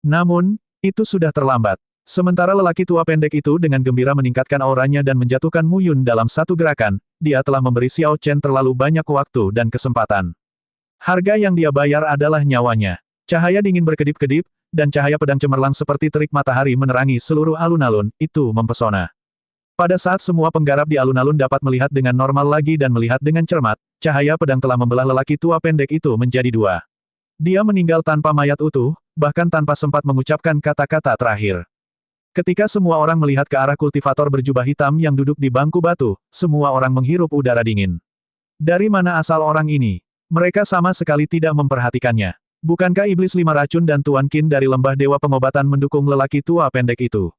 Namun, itu sudah terlambat. Sementara lelaki tua pendek itu dengan gembira meningkatkan auranya dan menjatuhkan Mu Yun dalam satu gerakan, dia telah memberi Xiao Chen terlalu banyak waktu dan kesempatan. Harga yang dia bayar adalah nyawanya. Cahaya dingin berkedip-kedip, dan cahaya pedang cemerlang seperti terik matahari menerangi seluruh alun-alun, itu mempesona. Pada saat semua penggarap di alun-alun dapat melihat dengan normal lagi dan melihat dengan cermat, cahaya pedang telah membelah lelaki tua pendek itu menjadi dua. Dia meninggal tanpa mayat utuh, bahkan tanpa sempat mengucapkan kata-kata terakhir. Ketika semua orang melihat ke arah kultivator berjubah hitam yang duduk di bangku batu, semua orang menghirup udara dingin. Dari mana asal orang ini? Mereka sama sekali tidak memperhatikannya. Bukankah iblis lima racun dan Tuan Qin dari lembah dewa pengobatan mendukung lelaki tua pendek itu?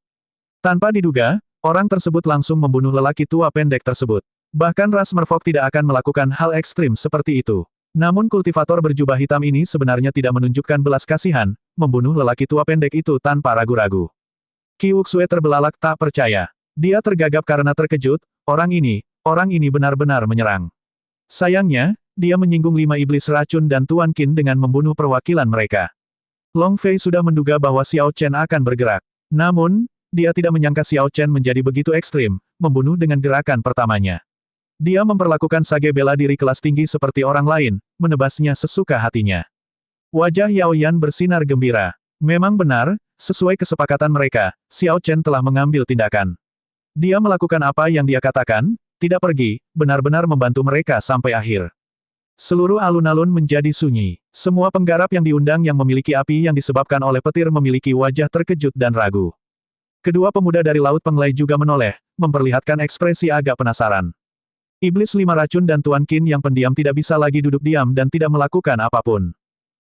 Tanpa diduga, orang tersebut langsung membunuh lelaki tua pendek tersebut. Bahkan ras merfolk tidak akan melakukan hal ekstrim seperti itu. Namun kultivator berjubah hitam ini sebenarnya tidak menunjukkan belas kasihan, membunuh lelaki tua pendek itu tanpa ragu-ragu. Qi Wuxue terbelalak tak percaya. Dia tergagap karena terkejut, orang ini benar-benar menyerang. Sayangnya, dia menyinggung 5 iblis racun dan Tuan Qin dengan membunuh perwakilan mereka. Long Fei sudah menduga bahwa Xiao Chen akan bergerak. Namun, dia tidak menyangka Xiao Chen menjadi begitu ekstrim, membunuh dengan gerakan pertamanya. Dia memperlakukan sage bela diri kelas tinggi seperti orang lain, menebasnya sesuka hatinya. Wajah Yao Yan bersinar gembira. Memang benar, sesuai kesepakatan mereka, Xiao Chen telah mengambil tindakan. Dia melakukan apa yang dia katakan, tidak pergi, benar-benar membantu mereka sampai akhir. Seluruh alun-alun menjadi sunyi. Semua penggarap yang diundang yang memiliki api yang disebabkan oleh petir memiliki wajah terkejut dan ragu. Kedua pemuda dari Laut Penglai juga menoleh, memperlihatkan ekspresi agak penasaran. Iblis lima racun dan Tuan Qin yang pendiam tidak bisa lagi duduk diam dan tidak melakukan apapun.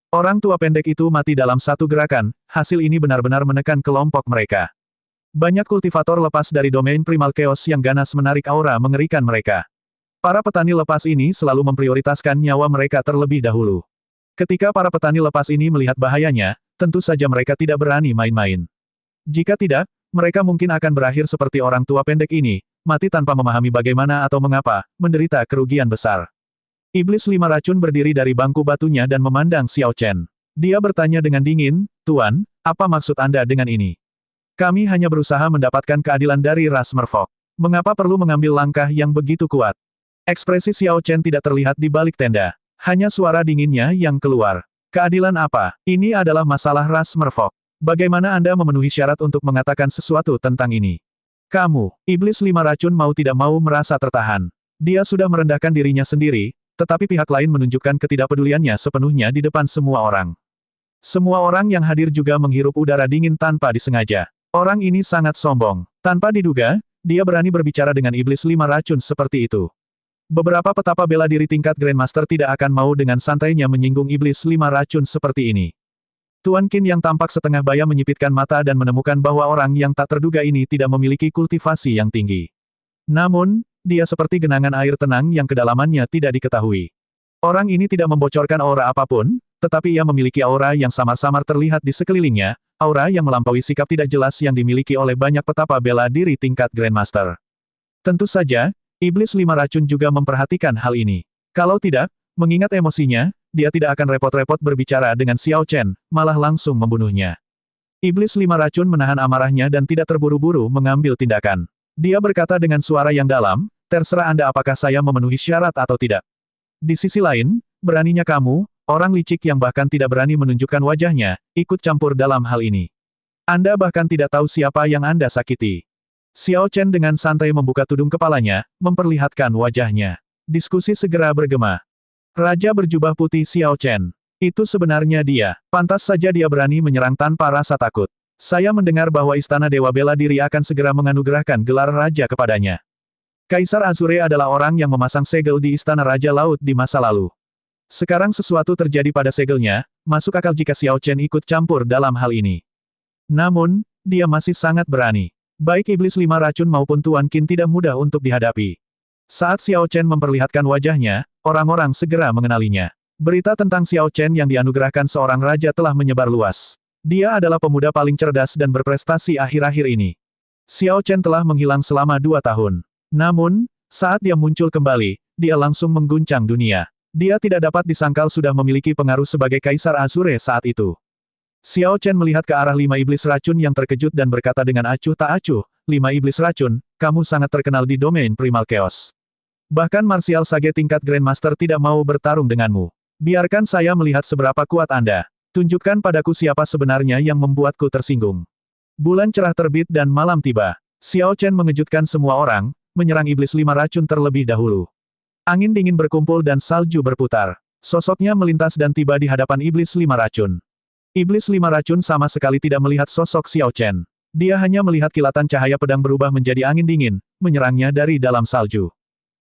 Orang tua pendek itu mati dalam satu gerakan, hasil ini benar-benar menekan kelompok mereka. Banyak kultivator lepas dari domain primal chaos yang ganas menarik aura mengerikan mereka. Para petani lepas ini selalu memprioritaskan nyawa mereka terlebih dahulu. Ketika para petani lepas ini melihat bahayanya, tentu saja mereka tidak berani main-main. Jika tidak, mereka mungkin akan berakhir seperti orang tua pendek ini, mati tanpa memahami bagaimana atau mengapa, menderita kerugian besar. Iblis lima racun berdiri dari bangku batunya dan memandang Xiao Chen. Dia bertanya dengan dingin, "Tuan, apa maksud Anda dengan ini? Kami hanya berusaha mendapatkan keadilan dari ras merfolk. Mengapa perlu mengambil langkah yang begitu kuat?" Ekspresi Xiao Chen tidak terlihat di balik tenda. Hanya suara dinginnya yang keluar. "Keadilan apa? Ini adalah masalah ras merfolk. Bagaimana Anda memenuhi syarat untuk mengatakan sesuatu tentang ini? Kamu, iblis lima racun mau tidak mau merasa tertahan. Dia sudah merendahkan dirinya sendiri, tetapi pihak lain menunjukkan ketidakpeduliannya sepenuhnya di depan semua orang. Semua orang yang hadir juga menghirup udara dingin tanpa disengaja. Orang ini sangat sombong. Tanpa diduga, dia berani berbicara dengan iblis lima racun seperti itu. Beberapa petapa bela diri tingkat Grandmaster tidak akan mau dengan santainya menyinggung iblis lima racun seperti ini. Tuan Qin yang tampak setengah baya menyipitkan mata dan menemukan bahwa orang yang tak terduga ini tidak memiliki kultivasi yang tinggi. Namun, dia seperti genangan air tenang yang kedalamannya tidak diketahui. Orang ini tidak membocorkan aura apapun, tetapi ia memiliki aura yang samar-samar terlihat di sekelilingnya, aura yang melampaui sikap tidak jelas yang dimiliki oleh banyak petapa bela diri tingkat Grandmaster. Tentu saja, iblis lima racun juga memperhatikan hal ini. Kalau tidak, mengingat emosinya, dia tidak akan repot-repot berbicara dengan Xiao Chen, malah langsung membunuhnya. Iblis lima racun menahan amarahnya dan tidak terburu-buru mengambil tindakan. Dia berkata dengan suara yang dalam, "Terserah Anda apakah saya memenuhi syarat atau tidak. Di sisi lain, beraninya kamu, orang licik yang bahkan tidak berani menunjukkan wajahnya, ikut campur dalam hal ini. Anda bahkan tidak tahu siapa yang Anda sakiti." Xiao Chen dengan santai membuka tudung kepalanya, memperlihatkan wajahnya. Diskusi segera bergema. Raja berjubah putih Xiao Chen. Itu sebenarnya dia. Pantas saja dia berani menyerang tanpa rasa takut. Saya mendengar bahwa Istana Dewa Bela Diri akan segera menganugerahkan gelar raja kepadanya. Kaisar Azure adalah orang yang memasang segel di Istana Raja Laut di masa lalu. Sekarang sesuatu terjadi pada segelnya, masuk akal jika Xiao Chen ikut campur dalam hal ini. Namun, dia masih sangat berani. Baik iblis lima racun maupun Tuan Qin tidak mudah untuk dihadapi. Saat Xiao Chen memperlihatkan wajahnya, orang-orang segera mengenalinya. Berita tentang Xiao Chen yang dianugerahkan seorang raja telah menyebar luas. Dia adalah pemuda paling cerdas dan berprestasi akhir-akhir ini. Xiao Chen telah menghilang selama 2 tahun. Namun, saat dia muncul kembali, dia langsung mengguncang dunia. Dia tidak dapat disangkal sudah memiliki pengaruh sebagai Kaisar Azure saat itu. Xiao Chen melihat ke arah 5 iblis racun yang terkejut dan berkata dengan acuh tak acuh, 5 iblis racun, kamu sangat terkenal di domain Primal Chaos. Bahkan martial sage tingkat Grandmaster tidak mau bertarung denganmu. Biarkan saya melihat seberapa kuat Anda. Tunjukkan padaku siapa sebenarnya yang membuatku tersinggung. Bulan cerah terbit dan malam tiba. Xiao Chen mengejutkan semua orang, menyerang iblis 5 racun terlebih dahulu. Angin dingin berkumpul dan salju berputar. Sosoknya melintas dan tiba di hadapan iblis 5 racun. Iblis 5 racun sama sekali tidak melihat sosok Xiao Chen. Dia hanya melihat kilatan cahaya pedang berubah menjadi angin dingin, menyerangnya dari dalam salju.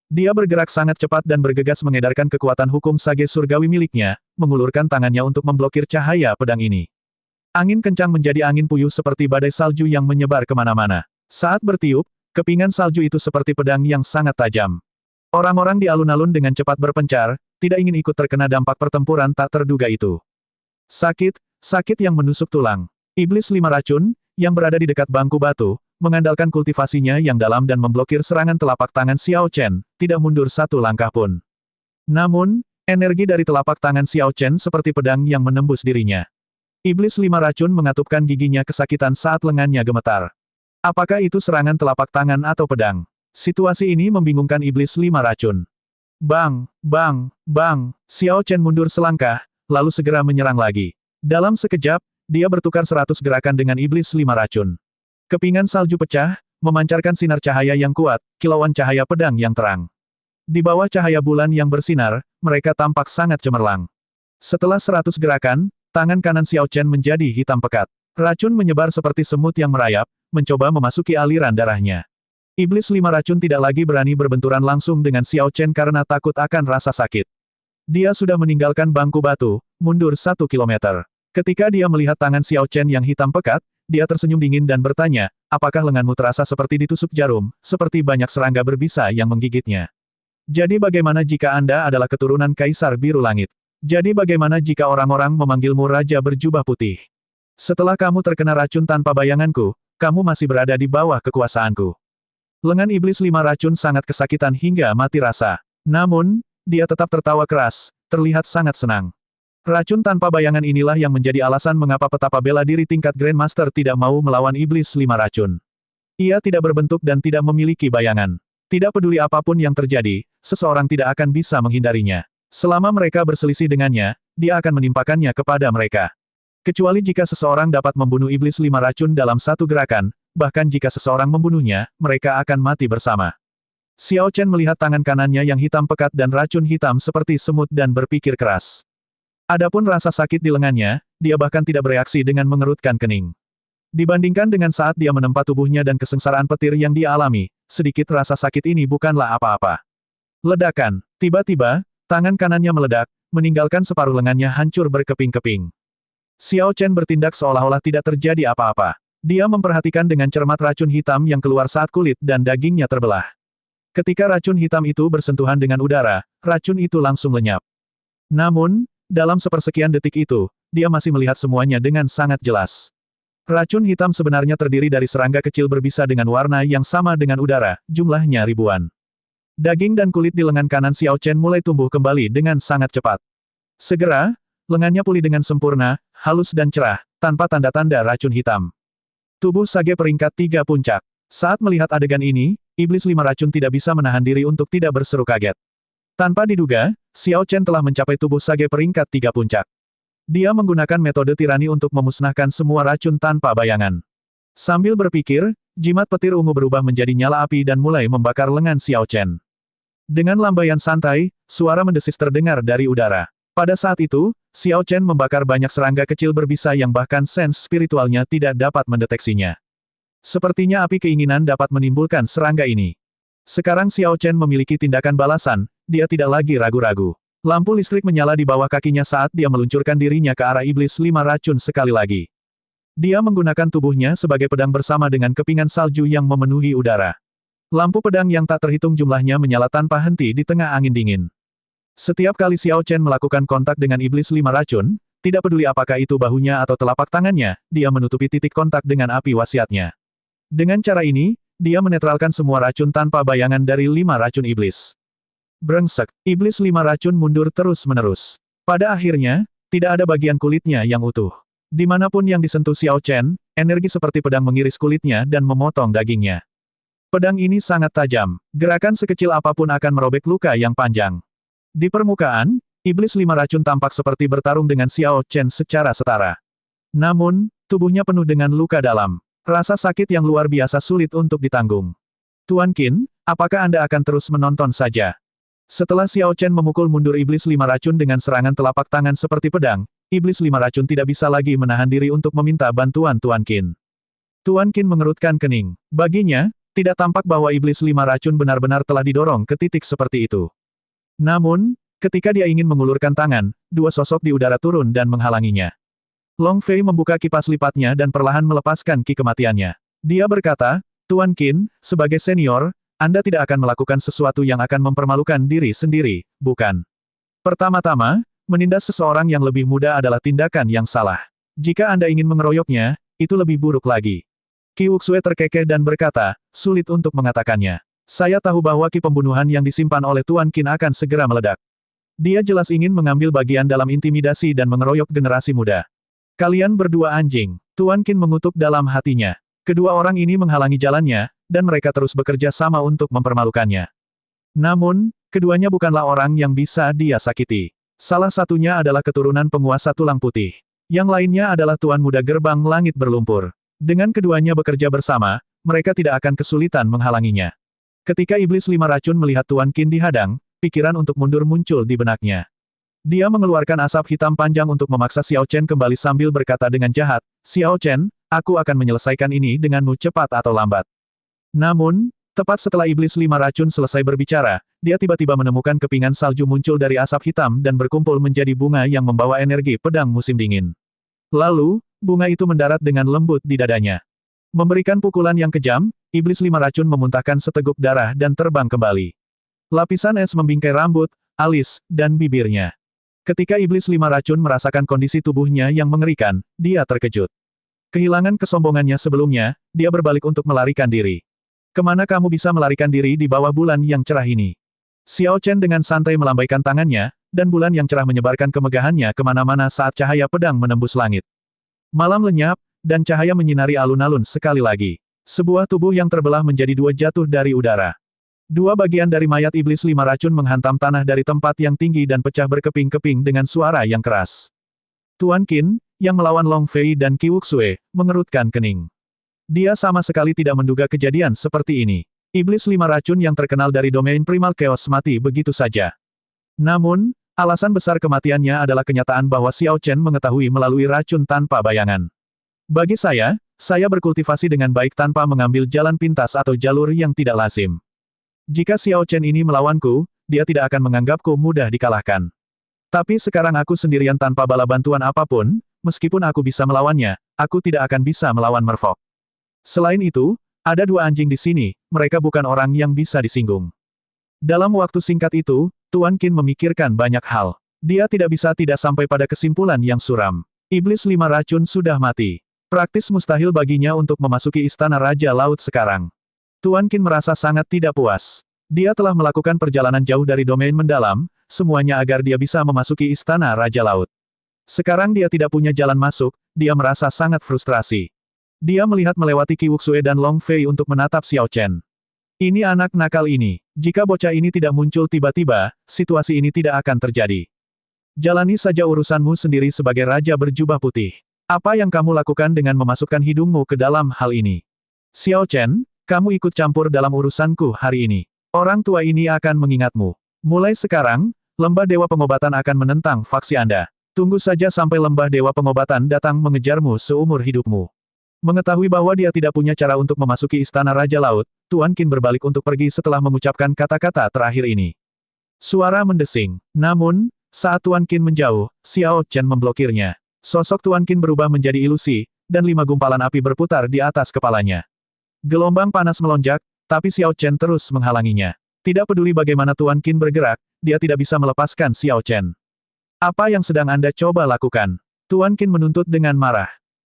Dia bergerak sangat cepat dan bergegas mengedarkan kekuatan hukum sage surgawi miliknya, mengulurkan tangannya untuk memblokir cahaya pedang ini. Angin kencang menjadi angin puyuh seperti badai salju yang menyebar kemana-mana. Saat bertiup, kepingan salju itu seperti pedang yang sangat tajam. Orang-orang di alun-alun dengan cepat berpencar, tidak ingin ikut terkena dampak pertempuran tak terduga itu. Sakit yang menusuk tulang. Iblis 5 racun, yang berada di dekat bangku batu, mengandalkan kultivasinya yang dalam dan memblokir serangan telapak tangan Xiao Chen, tidak mundur satu langkah pun. Namun, energi dari telapak tangan Xiao Chen seperti pedang yang menembus dirinya. Iblis 5 racun mengatupkan giginya kesakitan saat lengannya gemetar. Apakah itu serangan telapak tangan atau pedang? Situasi ini membingungkan iblis 5 racun. Bang, bang, bang, Xiao Chen mundur selangkah, lalu segera menyerang lagi. Dalam sekejap, dia bertukar 100 gerakan dengan iblis 5 racun. Kepingan salju pecah, memancarkan sinar cahaya yang kuat, kilauan cahaya pedang yang terang. Di bawah cahaya bulan yang bersinar, mereka tampak sangat cemerlang. Setelah 100 gerakan, tangan kanan Xiao Chen menjadi hitam pekat. Racun menyebar seperti semut yang merayap, mencoba memasuki aliran darahnya. Iblis 5 racun tidak lagi berani berbenturan langsung dengan Xiao Chen karena takut akan rasa sakit. Dia sudah meninggalkan bangku batu, mundur 1 kilometer. Ketika dia melihat tangan Xiao Chen yang hitam pekat, dia tersenyum dingin dan bertanya, apakah lenganmu terasa seperti ditusuk jarum, seperti banyak serangga berbisa yang menggigitnya? Jadi bagaimana jika Anda adalah keturunan Kaisar Biru Langit? Jadi bagaimana jika orang-orang memanggilmu Raja Berjubah Putih? Setelah kamu terkena racun tanpa bayanganku, kamu masih berada di bawah kekuasaanku. Lengan iblis 5 racun sangat kesakitan hingga mati rasa. Namun, dia tetap tertawa keras, terlihat sangat senang. Racun tanpa bayangan inilah yang menjadi alasan mengapa petapa bela diri tingkat Grandmaster tidak mau melawan iblis 5 racun. Ia tidak berbentuk dan tidak memiliki bayangan. Tidak peduli apapun yang terjadi, seseorang tidak akan bisa menghindarinya. Selama mereka berselisih dengannya, dia akan menimpakannya kepada mereka. Kecuali jika seseorang dapat membunuh iblis 5 racun dalam satu gerakan, bahkan jika seseorang membunuhnya, mereka akan mati bersama. Xiao Chen melihat tangan kanannya yang hitam pekat dan racun hitam seperti semut dan berpikir keras. Adapun rasa sakit di lengannya, dia bahkan tidak bereaksi dengan mengerutkan kening. Dibandingkan dengan saat dia menempa tubuhnya dan kesengsaraan petir yang dia alami, sedikit rasa sakit ini bukanlah apa-apa. Ledakan. Tiba-tiba, tangan kanannya meledak, meninggalkan separuh lengannya hancur berkeping-keping. Xiao Chen bertindak seolah-olah tidak terjadi apa-apa. Dia memperhatikan dengan cermat racun hitam yang keluar saat kulit dan dagingnya terbelah. Ketika racun hitam itu bersentuhan dengan udara, racun itu langsung lenyap. Namun, dalam sepersekian detik itu, dia masih melihat semuanya dengan sangat jelas. Racun hitam sebenarnya terdiri dari serangga kecil berbisa dengan warna yang sama dengan udara, jumlahnya ribuan. Daging dan kulit di lengan kanan Xiao Chen mulai tumbuh kembali dengan sangat cepat. Segera, lengannya pulih dengan sempurna, halus dan cerah, tanpa tanda-tanda racun hitam. Tubuh sage peringkat 3 puncak. Saat melihat adegan ini, iblis 5 racun tidak bisa menahan diri untuk tidak berseru kaget. Tanpa diduga, Xiao Chen telah mencapai tubuh sage peringkat 3 puncak. Dia menggunakan metode tirani untuk memusnahkan semua racun tanpa bayangan. Sambil berpikir, jimat petir ungu berubah menjadi nyala api dan mulai membakar lengan Xiao Chen. Dengan lambaian santai, suara mendesis terdengar dari udara. Pada saat itu, Xiao Chen membakar banyak serangga kecil berbisa yang bahkan sense spiritualnya tidak dapat mendeteksinya. Sepertinya api keinginan dapat menimbulkan serangga ini. Sekarang Xiao Chen memiliki tindakan balasan, dia tidak lagi ragu-ragu. Lampu listrik menyala di bawah kakinya saat dia meluncurkan dirinya ke arah iblis 5 racun sekali lagi. Dia menggunakan tubuhnya sebagai pedang bersama dengan kepingan salju yang memenuhi udara. Lampu pedang yang tak terhitung jumlahnya menyala tanpa henti di tengah angin dingin. Setiap kali Xiao Chen melakukan kontak dengan iblis 5 racun, tidak peduli apakah itu bahunya atau telapak tangannya, dia menutupi titik kontak dengan api wasiatnya. Dengan cara ini, dia menetralkan semua racun tanpa bayangan dari 5 racun iblis. Brengsek, iblis 5 racun mundur terus-menerus. Pada akhirnya, tidak ada bagian kulitnya yang utuh. Dimanapun yang disentuh Xiao Chen, energi seperti pedang mengiris kulitnya dan memotong dagingnya. Pedang ini sangat tajam, gerakan sekecil apapun akan merobek luka yang panjang. Di permukaan, iblis 5 racun tampak seperti bertarung dengan Xiao Chen secara setara. Namun, tubuhnya penuh dengan luka dalam. Rasa sakit yang luar biasa sulit untuk ditanggung. Tuan Qin, apakah Anda akan terus menonton saja? Setelah Xiao Chen memukul mundur iblis 5 racun dengan serangan telapak tangan seperti pedang, iblis 5 racun tidak bisa lagi menahan diri untuk meminta bantuan Tuan Qin. Tuan Qin mengerutkan kening. Baginya, tidak tampak bahwa iblis 5 racun benar-benar telah didorong ke titik seperti itu. Namun, ketika dia ingin mengulurkan tangan, dua sosok di udara turun dan menghalanginya. Long Fei membuka kipas lipatnya dan perlahan melepaskan ki kematiannya. Dia berkata, Tuan Qin, sebagai senior, Anda tidak akan melakukan sesuatu yang akan mempermalukan diri sendiri, bukan? Pertama-tama, menindas seseorang yang lebih muda adalah tindakan yang salah. Jika Anda ingin mengeroyoknya, itu lebih buruk lagi. Qi Wuxue terkekeh dan berkata, sulit untuk mengatakannya. Saya tahu bahwa ki pembunuhan yang disimpan oleh Tuan Qin akan segera meledak. Dia jelas ingin mengambil bagian dalam intimidasi dan mengeroyok generasi muda. Kalian berdua anjing. Tuan Qin mengutuk dalam hatinya. Kedua orang ini menghalangi jalannya, dan mereka terus bekerja sama untuk mempermalukannya. Namun, keduanya bukanlah orang yang bisa dia sakiti. Salah satunya adalah keturunan penguasa tulang putih. Yang lainnya adalah Tuan Muda Gerbang Langit Berlumpur. Dengan keduanya bekerja bersama, mereka tidak akan kesulitan menghalanginya. Ketika iblis 5 racun melihat Tuan Qin dihadang, pikiran untuk mundur muncul di benaknya. Dia mengeluarkan asap hitam panjang untuk memaksa Xiao Chen kembali sambil berkata dengan jahat, Xiao Chen, aku akan menyelesaikan ini denganmu cepat atau lambat. Namun, tepat setelah iblis 5 racun selesai berbicara, dia tiba-tiba menemukan kepingan salju muncul dari asap hitam dan berkumpul menjadi bunga yang membawa energi pedang musim dingin. Lalu, bunga itu mendarat dengan lembut di dadanya. Memberikan pukulan yang kejam, iblis 5 racun memuntahkan seteguk darah dan terbang kembali. Lapisan es membingkai rambut, alis, dan bibirnya. Ketika iblis 5 racun merasakan kondisi tubuhnya yang mengerikan, dia terkejut. Kehilangan kesombongannya sebelumnya, dia berbalik untuk melarikan diri. Kemana kamu bisa melarikan diri di bawah bulan yang cerah ini? Xiao Chen dengan santai melambaikan tangannya, dan bulan yang cerah menyebarkan kemegahannya kemana-mana saat cahaya pedang menembus langit. Malam lenyap, dan cahaya menyinari alun-alun sekali lagi. Sebuah tubuh yang terbelah menjadi dua jatuh dari udara. Dua bagian dari mayat iblis 5 racun menghantam tanah dari tempat yang tinggi dan pecah berkeping-keping dengan suara yang keras. Tuan Qin, yang melawan Long Fei dan Qi Wuxue, mengerutkan kening. Dia sama sekali tidak menduga kejadian seperti ini. Iblis 5 racun yang terkenal dari domain primal chaos mati begitu saja. Namun, alasan besar kematiannya adalah kenyataan bahwa Xiao Chen mengetahui melalui racun tanpa bayangan. Bagi saya berkultivasi dengan baik tanpa mengambil jalan pintas atau jalur yang tidak lazim. Jika Xiao Chen ini melawanku, dia tidak akan menganggapku mudah dikalahkan. Tapi sekarang aku sendirian tanpa bala bantuan apapun, meskipun aku bisa melawannya, aku tidak akan bisa melawan Merfolk. Selain itu, ada dua anjing di sini, mereka bukan orang yang bisa disinggung. Dalam waktu singkat itu, Tuan Qin memikirkan banyak hal. Dia tidak bisa tidak sampai pada kesimpulan yang suram. Iblis 5 racun sudah mati. Praktis mustahil baginya untuk memasuki istana Raja Laut sekarang. Tuan Qin merasa sangat tidak puas. Dia telah melakukan perjalanan jauh dari domain mendalam, semuanya agar dia bisa memasuki istana Raja Laut. Sekarang dia tidak punya jalan masuk, dia merasa sangat frustrasi. Dia melihat melewati Qi Wuxue dan Long Fei untuk menatap Xiao Chen. Ini anak nakal ini. Jika bocah ini tidak muncul tiba-tiba, situasi ini tidak akan terjadi. Jalani saja urusanmu sendiri sebagai Raja berjubah putih. Apa yang kamu lakukan dengan memasukkan hidungmu ke dalam hal ini? Xiao Chen, kamu ikut campur dalam urusanku hari ini. Orang tua ini akan mengingatmu. Mulai sekarang, Lembah Dewa Pengobatan akan menentang faksi Anda. Tunggu saja sampai Lembah Dewa Pengobatan datang mengejarmu seumur hidupmu. Mengetahui bahwa dia tidak punya cara untuk memasuki Istana Raja Laut, Tuan Qin berbalik untuk pergi setelah mengucapkan kata-kata terakhir ini. Suara mendesing. Namun, saat Tuan Qin menjauh, Xiao Chen memblokirnya. Sosok Tuan Qin berubah menjadi ilusi, dan 5 gumpalan api berputar di atas kepalanya. Gelombang panas melonjak, tapi Xiao Chen terus menghalanginya. Tidak peduli bagaimana Tuan Qin bergerak, dia tidak bisa melepaskan Xiao Chen. Apa yang sedang Anda coba lakukan? Tuan Qin menuntut dengan marah.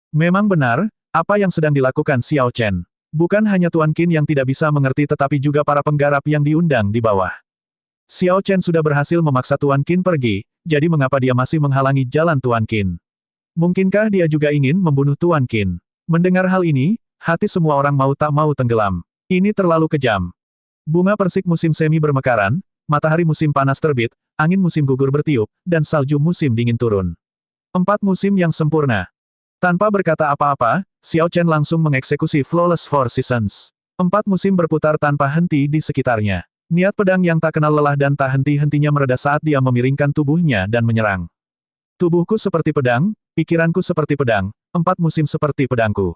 Memang benar, apa yang sedang dilakukan Xiao Chen? Bukan hanya Tuan Qin yang tidak bisa mengerti tetapi juga para penggarap yang diundang di bawah. Xiao Chen sudah berhasil memaksa Tuan Qin pergi, jadi mengapa dia masih menghalangi jalan Tuan Qin? Mungkinkah dia juga ingin membunuh Tuan Qin? Mendengar hal ini, hati semua orang mau tak mau tenggelam. Ini terlalu kejam. Bunga persik musim semi bermekaran, matahari musim panas terbit, angin musim gugur bertiup, dan salju musim dingin turun. 4 musim yang sempurna. Tanpa berkata apa-apa, Xiao Chen langsung mengeksekusi Flawless Four Seasons. 4 musim berputar tanpa henti di sekitarnya. Niat pedang yang tak kenal lelah dan tak henti-hentinya mereda saat dia memiringkan tubuhnya dan menyerang. Tubuhku seperti pedang, pikiranku seperti pedang, 4 musim seperti pedangku.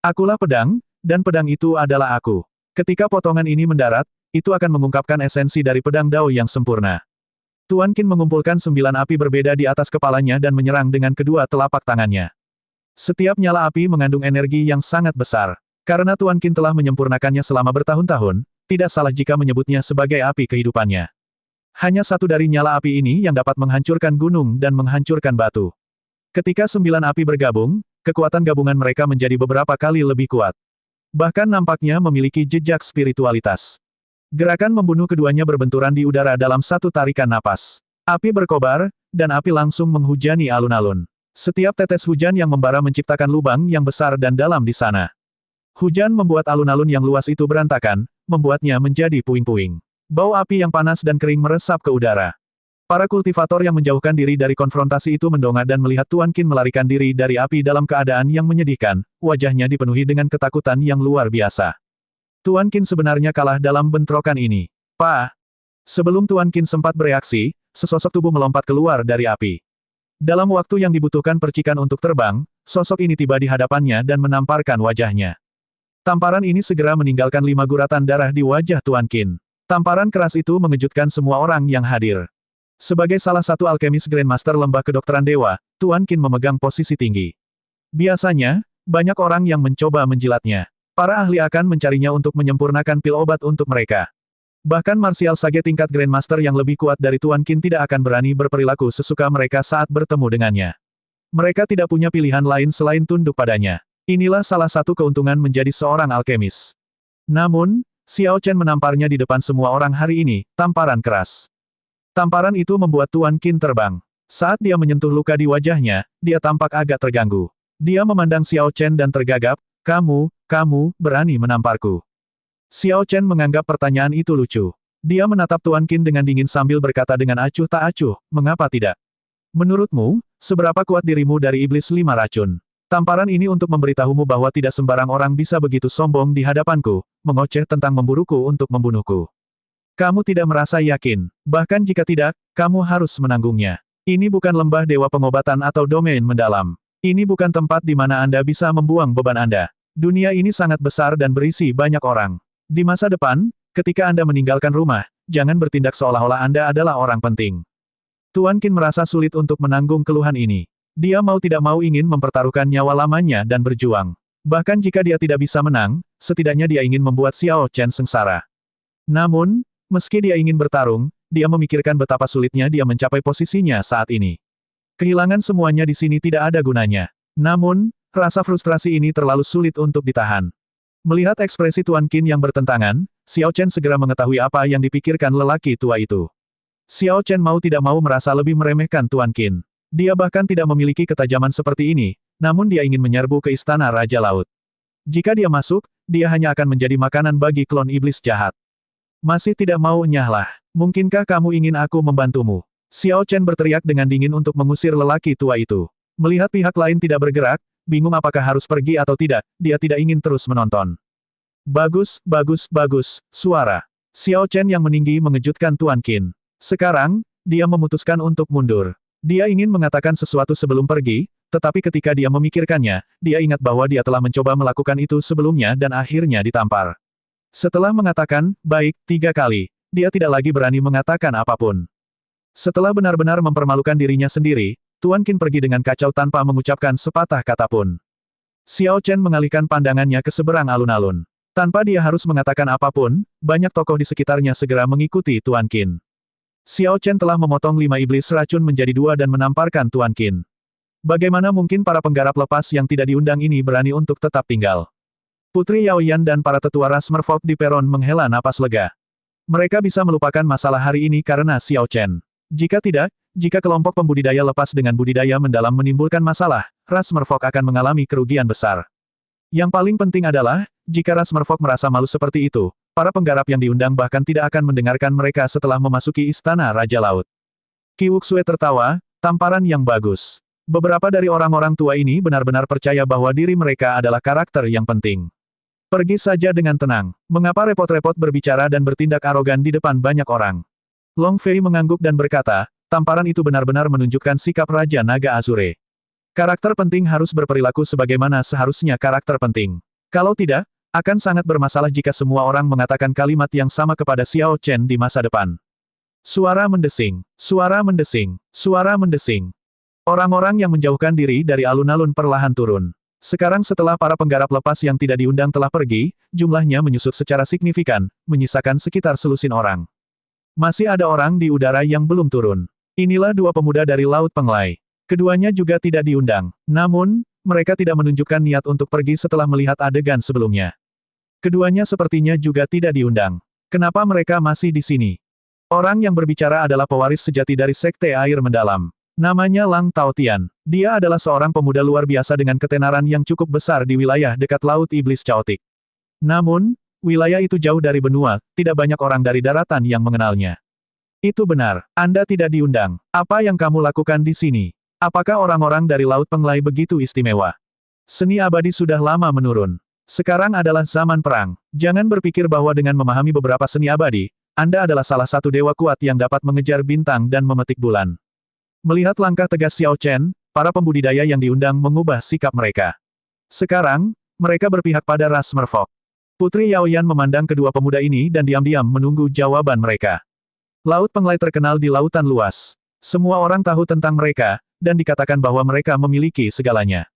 Akulah pedang, dan pedang itu adalah aku. Ketika potongan ini mendarat, itu akan mengungkapkan esensi dari pedang Dao yang sempurna. Tuan Qin mengumpulkan 9 api berbeda di atas kepalanya dan menyerang dengan kedua telapak tangannya. Setiap nyala api mengandung energi yang sangat besar. Karena Tuan Qin telah menyempurnakannya selama bertahun-tahun, tidak salah jika menyebutnya sebagai api kehidupannya. Hanya satu dari nyala api ini yang dapat menghancurkan gunung dan menghancurkan batu. Ketika 9 api bergabung, kekuatan gabungan mereka menjadi beberapa kali lebih kuat. Bahkan nampaknya memiliki jejak spiritualitas. Gerakan membunuh keduanya berbenturan di udara dalam satu tarikan napas. Api berkobar, dan api langsung menghujani alun-alun. Setiap tetes hujan yang membara menciptakan lubang yang besar dan dalam di sana. Hujan membuat alun-alun yang luas itu berantakan, membuatnya menjadi puing-puing. Bau api yang panas dan kering meresap ke udara. Para kultivator yang menjauhkan diri dari konfrontasi itu mendongak dan melihat Tuan Qin melarikan diri dari api dalam keadaan yang menyedihkan, wajahnya dipenuhi dengan ketakutan yang luar biasa. Tuan Qin sebenarnya kalah dalam bentrokan ini. Pak! Sebelum Tuan Qin sempat bereaksi, sesosok tubuh melompat keluar dari api. Dalam waktu yang dibutuhkan percikan untuk terbang, sosok ini tiba di hadapannya dan menamparkan wajahnya. Tamparan ini segera meninggalkan 5 guratan darah di wajah Tuan Qin. Tamparan keras itu mengejutkan semua orang yang hadir. Sebagai salah satu alkemis Grandmaster Lembah Kedokteran Dewa, Tuan Qin memegang posisi tinggi. Biasanya, banyak orang yang mencoba menjilatnya. Para ahli akan mencarinya untuk menyempurnakan pil obat untuk mereka. Bahkan martial sage tingkat Grandmaster yang lebih kuat dari Tuan Qin tidak akan berani berperilaku sesuka mereka saat bertemu dengannya. Mereka tidak punya pilihan lain selain tunduk padanya. Inilah salah satu keuntungan menjadi seorang alkemis. Namun, Xiao Chen menamparnya di depan semua orang hari ini, tamparan keras. Tamparan itu membuat Tuan Qin terbang. Saat dia menyentuh luka di wajahnya, dia tampak agak terganggu. Dia memandang Xiao Chen dan tergagap, kamu berani menamparku. Xiao Chen menganggap pertanyaan itu lucu. Dia menatap Tuan Qin dengan dingin sambil berkata dengan acuh tak acuh, mengapa tidak? Menurutmu, seberapa kuat dirimu dari iblis 5 racun? Tamparan ini untuk memberitahumu bahwa tidak sembarang orang bisa begitu sombong di hadapanku, mengoceh tentang memburuku untuk membunuhku. Kamu tidak merasa yakin, bahkan jika tidak, kamu harus menanggungnya. Ini bukan lembah dewa pengobatan atau domain mendalam. Ini bukan tempat di mana Anda bisa membuang beban Anda. Dunia ini sangat besar dan berisi banyak orang. Di masa depan, ketika Anda meninggalkan rumah, jangan bertindak seolah-olah Anda adalah orang penting. Tuan Qin merasa sulit untuk menanggung keluhan ini. Dia mau tidak mau ingin mempertaruhkan nyawa lamanya dan berjuang. Bahkan jika dia tidak bisa menang, setidaknya dia ingin membuat Xiao Chen sengsara. Namun, meski dia ingin bertarung, dia memikirkan betapa sulitnya dia mencapai posisinya saat ini. Kehilangan semuanya di sini tidak ada gunanya. Namun, rasa frustrasi ini terlalu sulit untuk ditahan. Melihat ekspresi Tuan Qin yang bertentangan, Xiao Chen segera mengetahui apa yang dipikirkan lelaki tua itu. Xiao Chen mau tidak mau merasa lebih meremehkan Tuan Qin. Dia bahkan tidak memiliki ketajaman seperti ini, namun dia ingin menyerbu ke istana Raja Laut. Jika dia masuk, dia hanya akan menjadi makanan bagi klon iblis jahat. Masih tidak mau nyahlah. Mungkinkah kamu ingin aku membantumu? Xiao Chen berteriak dengan dingin untuk mengusir lelaki tua itu. Melihat pihak lain tidak bergerak, bingung apakah harus pergi atau tidak, dia tidak ingin terus menonton. Bagus, suara. Xiao Chen yang meninggi mengejutkan Tuan Qin. Sekarang, dia memutuskan untuk mundur. Dia ingin mengatakan sesuatu sebelum pergi, tetapi ketika dia memikirkannya, dia ingat bahwa dia telah mencoba melakukan itu sebelumnya dan akhirnya ditampar. Setelah mengatakan, baik, 3 kali, dia tidak lagi berani mengatakan apapun. Setelah benar-benar mempermalukan dirinya sendiri, Tuan Qin pergi dengan kacau tanpa mengucapkan sepatah kata pun. Xiao Chen mengalihkan pandangannya ke seberang alun-alun. Tanpa dia harus mengatakan apapun, banyak tokoh di sekitarnya segera mengikuti Tuan Qin. Xiao Chen telah memotong 5 iblis racun menjadi 2 dan menamparkan Tuan Qin. Bagaimana mungkin para penggarap lepas yang tidak diundang ini berani untuk tetap tinggal? Putri Yaoyan dan para tetua ras merfolk di peron menghela napas lega. Mereka bisa melupakan masalah hari ini karena Xiao Chen. Jika tidak, jika kelompok pembudidaya lepas dengan budidaya mendalam menimbulkan masalah, ras merfolk akan mengalami kerugian besar. Yang paling penting adalah, jika ras merfolk merasa malu seperti itu, para penggarap yang diundang bahkan tidak akan mendengarkan mereka setelah memasuki Istana Raja Laut. Qi Wuxue tertawa, tamparan yang bagus. Beberapa dari orang-orang tua ini benar-benar percaya bahwa diri mereka adalah karakter yang penting. Pergi saja dengan tenang. Mengapa repot-repot berbicara dan bertindak arogan di depan banyak orang? Long Fei mengangguk dan berkata, tamparan itu benar-benar menunjukkan sikap Raja Naga Azure. Karakter penting harus berperilaku sebagaimana seharusnya karakter penting. Kalau tidak, akan sangat bermasalah jika semua orang mengatakan kalimat yang sama kepada Xiao Chen di masa depan. Suara mendesing, suara mendesing, suara mendesing. Orang-orang yang menjauhkan diri dari alun-alun perlahan turun. Sekarang setelah para penggarap lepas yang tidak diundang telah pergi, jumlahnya menyusut secara signifikan, menyisakan sekitar selusin orang. Masih ada orang di udara yang belum turun. Inilah dua pemuda dari Laut Penglai. Keduanya juga tidak diundang. Namun, mereka tidak menunjukkan niat untuk pergi setelah melihat adegan sebelumnya. Keduanya sepertinya juga tidak diundang. Kenapa mereka masih di sini? Orang yang berbicara adalah pewaris sejati dari Sekte Air Mendalam. Namanya Lang Taotian. Dia adalah seorang pemuda luar biasa dengan ketenaran yang cukup besar di wilayah dekat Laut Iblis Chaotic. Namun, wilayah itu jauh dari benua, tidak banyak orang dari daratan yang mengenalnya. Itu benar, Anda tidak diundang. Apa yang kamu lakukan di sini? Apakah orang-orang dari Laut Penglai begitu istimewa? Seni abadi sudah lama menurun. Sekarang adalah zaman perang. Jangan berpikir bahwa dengan memahami beberapa seni abadi, Anda adalah salah satu dewa kuat yang dapat mengejar bintang dan memetik bulan. Melihat langkah tegas Xiao Chen, para pembudidaya yang diundang mengubah sikap mereka. Sekarang, mereka berpihak pada ras merfolk. Putri Yaoyan memandang kedua pemuda ini dan diam-diam menunggu jawaban mereka. Laut Penglai terkenal di lautan luas. Semua orang tahu tentang mereka, dan dikatakan bahwa mereka memiliki segalanya.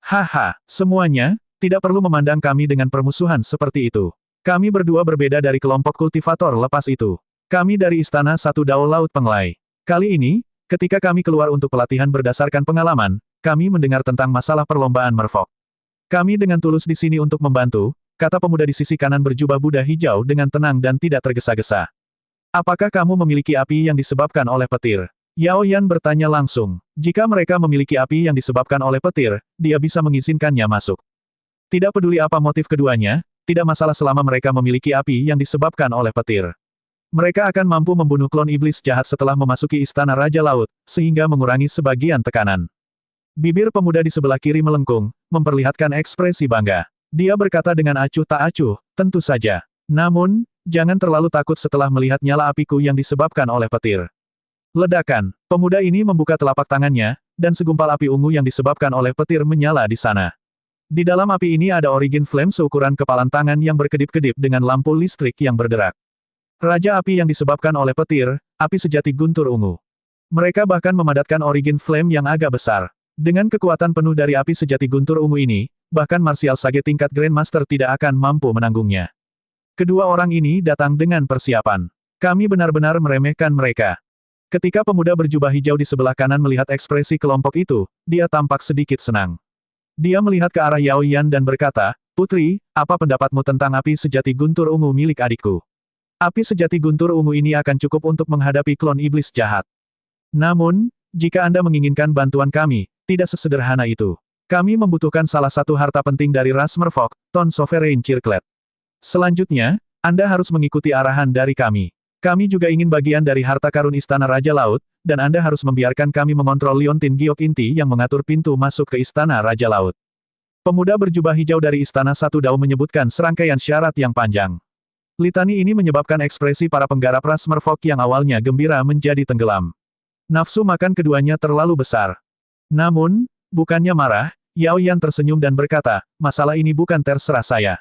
Haha, semuanya, tidak perlu memandang kami dengan permusuhan seperti itu. Kami berdua berbeda dari kelompok kultivator lepas itu. Kami dari Istana Satu Dao Laut Penglai. Kali ini, ketika kami keluar untuk pelatihan berdasarkan pengalaman, kami mendengar tentang masalah perlombaan merfolk. Kami dengan tulus di sini untuk membantu, kata pemuda di sisi kanan berjubah Buddha hijau dengan tenang dan tidak tergesa-gesa. Apakah kamu memiliki api yang disebabkan oleh petir? Yao Yan bertanya langsung. Jika mereka memiliki api yang disebabkan oleh petir, dia bisa mengizinkannya masuk. Tidak peduli apa motif keduanya, tidak masalah selama mereka memiliki api yang disebabkan oleh petir. Mereka akan mampu membunuh klon iblis jahat setelah memasuki Istana Raja Laut, sehingga mengurangi sebagian tekanan. Bibir pemuda di sebelah kiri melengkung, memperlihatkan ekspresi bangga. Dia berkata dengan acuh tak acuh, tentu saja. Namun, jangan terlalu takut setelah melihat nyala apiku yang disebabkan oleh petir. Ledakan. Pemuda ini membuka telapak tangannya, dan segumpal api ungu yang disebabkan oleh petir menyala di sana. Di dalam api ini ada origin flame seukuran kepalan tangan yang berkedip-kedip dengan lampu listrik yang berderak. Raja api yang disebabkan oleh petir, api sejati guntur ungu. Mereka bahkan memadatkan origin flame yang agak besar. Dengan kekuatan penuh dari api sejati guntur ungu ini, bahkan martial sage tingkat Grandmaster tidak akan mampu menanggungnya. Kedua orang ini datang dengan persiapan. Kami benar-benar meremehkan mereka. Ketika pemuda berjubah hijau di sebelah kanan melihat ekspresi kelompok itu, dia tampak sedikit senang. Dia melihat ke arah Yao Yan dan berkata, Putri, apa pendapatmu tentang api sejati guntur ungu milik adikku? Api sejati guntur ungu ini akan cukup untuk menghadapi klon iblis jahat. Namun, jika Anda menginginkan bantuan kami, tidak sesederhana itu. Kami membutuhkan salah satu harta penting dari ras merfolk, Ton Sovereign Circlet. Selanjutnya, Anda harus mengikuti arahan dari kami. Kami juga ingin bagian dari harta karun Istana Raja Laut, dan Anda harus membiarkan kami mengontrol Liontin Giok Inti yang mengatur pintu masuk ke Istana Raja Laut. Pemuda berjubah hijau dari Istana Satu Dao menyebutkan serangkaian syarat yang panjang. Litani ini menyebabkan ekspresi para penggarap ras merfolk yang awalnya gembira menjadi tenggelam. Nafsu makan keduanya terlalu besar. Namun, bukannya marah, Yao Yan tersenyum dan berkata, masalah ini bukan terserah saya.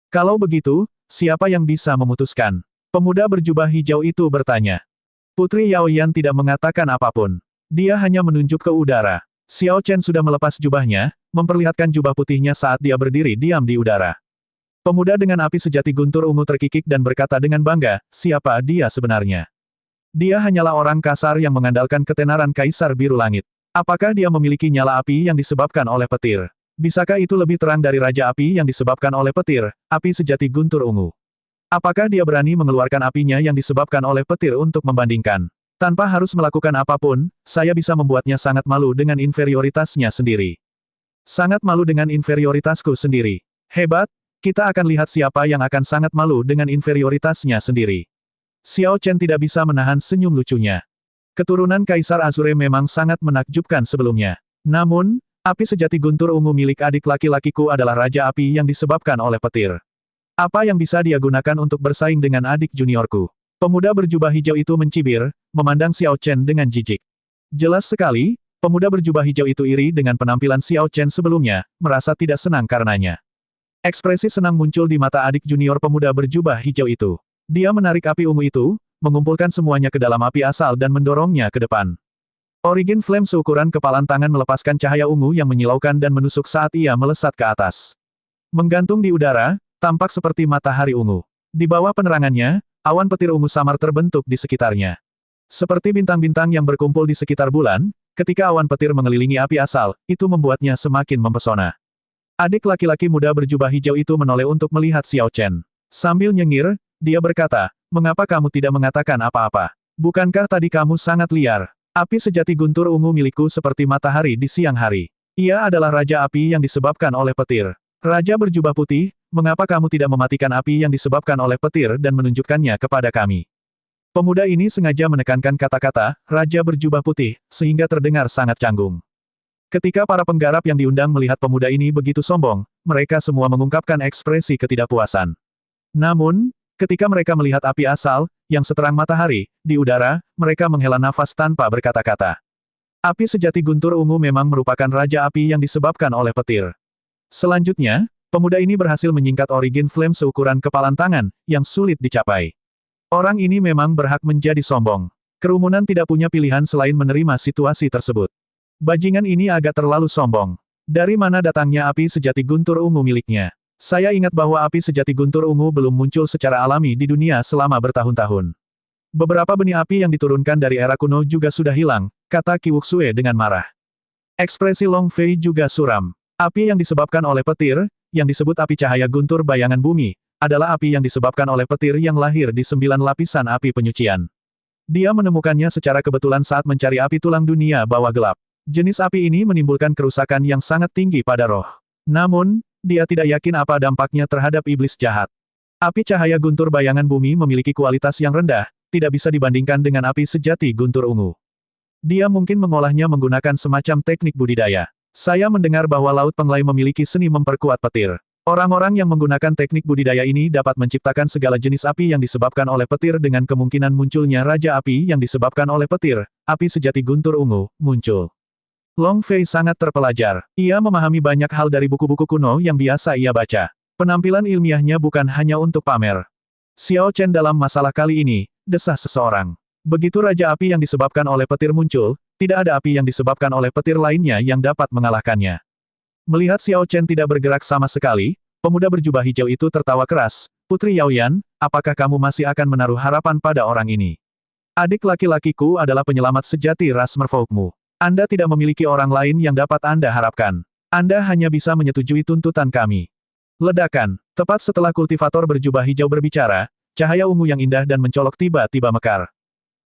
Kalau begitu, siapa yang bisa memutuskan? Pemuda berjubah hijau itu bertanya. Putri Yao Yan tidak mengatakan apapun. Dia hanya menunjuk ke udara. Xiao Chen sudah melepas jubahnya, memperlihatkan jubah putihnya saat dia berdiri diam di udara. Pemuda dengan api sejati guntur ungu terkikik dan berkata dengan bangga, siapa dia sebenarnya? Dia hanyalah orang kasar yang mengandalkan ketenaran Kaisar Biru Langit. Apakah dia memiliki nyala api yang disebabkan oleh petir? Bisakah itu lebih terang dari Raja Api yang disebabkan oleh petir, api sejati guntur ungu? Apakah dia berani mengeluarkan apinya yang disebabkan oleh petir untuk membandingkan? Tanpa harus melakukan apapun, saya bisa membuatnya sangat malu dengan inferioritasnya sendiri. Sangat malu dengan inferioritasku sendiri. Hebat, kita akan lihat siapa yang akan sangat malu dengan inferioritasnya sendiri. Xiao Chen tidak bisa menahan senyum lucunya. Keturunan Kaisar Azure memang sangat menakjubkan sebelumnya. Namun, api sejati guntur ungu milik adik laki-lakiku adalah Raja Api yang disebabkan oleh petir. Apa yang bisa dia gunakan untuk bersaing dengan adik juniorku? Pemuda berjubah hijau itu mencibir, memandang Xiao Chen dengan jijik. Jelas sekali, pemuda berjubah hijau itu iri dengan penampilan Xiao Chen sebelumnya, merasa tidak senang karenanya. Ekspresi senang muncul di mata adik junior pemuda berjubah hijau itu. Dia menarik api ungu itu, mengumpulkan semuanya ke dalam api asal dan mendorongnya ke depan. Origin Flame seukuran kepalan tangan melepaskan cahaya ungu yang menyilaukan dan menusuk saat ia melesat ke atas. Menggantung di udara, tampak seperti matahari ungu. Di bawah penerangannya, awan petir ungu samar terbentuk di sekitarnya. Seperti bintang-bintang yang berkumpul di sekitar bulan, ketika awan petir mengelilingi api asal, itu membuatnya semakin mempesona. Adik laki-laki muda berjubah hijau itu menoleh untuk melihat Xiao Chen. Sambil nyengir, dia berkata, "Mengapa kamu tidak mengatakan apa-apa? Bukankah tadi kamu sangat liar? Api sejati guntur ungu milikku seperti matahari di siang hari. Ia adalah Raja Api yang disebabkan oleh petir. Raja berjubah putih, mengapa kamu tidak mematikan api yang disebabkan oleh petir dan menunjukkannya kepada kami?" Pemuda ini sengaja menekankan kata-kata, Raja berjubah putih, sehingga terdengar sangat canggung. Ketika para penggarap yang diundang melihat pemuda ini begitu sombong, mereka semua mengungkapkan ekspresi ketidakpuasan. Namun, ketika mereka melihat api asal, yang seterang matahari, di udara, mereka menghela nafas tanpa berkata-kata. Api sejati guntur ungu memang merupakan Raja Api yang disebabkan oleh petir. Selanjutnya, pemuda ini berhasil menyingkat Origin Flame seukuran kepalan tangan, yang sulit dicapai. Orang ini memang berhak menjadi sombong. Kerumunan tidak punya pilihan selain menerima situasi tersebut. Bajingan ini agak terlalu sombong. Dari mana datangnya api sejati guntur ungu miliknya? Saya ingat bahwa api sejati guntur ungu belum muncul secara alami di dunia selama bertahun-tahun. Beberapa benih api yang diturunkan dari era kuno juga sudah hilang, kata Qi Wuxue dengan marah. Ekspresi Long Fei juga suram. Api yang disebabkan oleh petir, yang disebut api cahaya guntur bayangan bumi, adalah api yang disebabkan oleh petir yang lahir di 9 lapisan api penyucian. Dia menemukannya secara kebetulan saat mencari api tulang dunia bawah gelap. Jenis api ini menimbulkan kerusakan yang sangat tinggi pada roh. Namun, dia tidak yakin apa dampaknya terhadap iblis jahat. Api cahaya guntur bayangan bumi memiliki kualitas yang rendah, tidak bisa dibandingkan dengan api sejati guntur ungu. Dia mungkin mengolahnya menggunakan semacam teknik budidaya. Saya mendengar bahwa Laut Penglai memiliki seni memperkuat petir. Orang-orang yang menggunakan teknik budidaya ini dapat menciptakan segala jenis api yang disebabkan oleh petir dengan kemungkinan munculnya Raja Api yang disebabkan oleh petir, api sejati guntur ungu, muncul. Long Fei sangat terpelajar. Ia memahami banyak hal dari buku-buku kuno yang biasa ia baca. Penampilan ilmiahnya bukan hanya untuk pamer. Xiao Chen dalam masalah kali ini, desah seseorang. Begitu Raja Api yang disebabkan oleh petir muncul, tidak ada api yang disebabkan oleh petir lainnya yang dapat mengalahkannya. Melihat Xiao Chen tidak bergerak sama sekali, pemuda berjubah hijau itu tertawa keras, "Putri Yaoyan, apakah kamu masih akan menaruh harapan pada orang ini? Adik laki-lakiku adalah penyelamat sejati ras merfolkmu. Anda tidak memiliki orang lain yang dapat Anda harapkan. Anda hanya bisa menyetujui tuntutan kami." Ledakan. Tepat setelah kultivator berjubah hijau berbicara, cahaya ungu yang indah dan mencolok tiba-tiba mekar.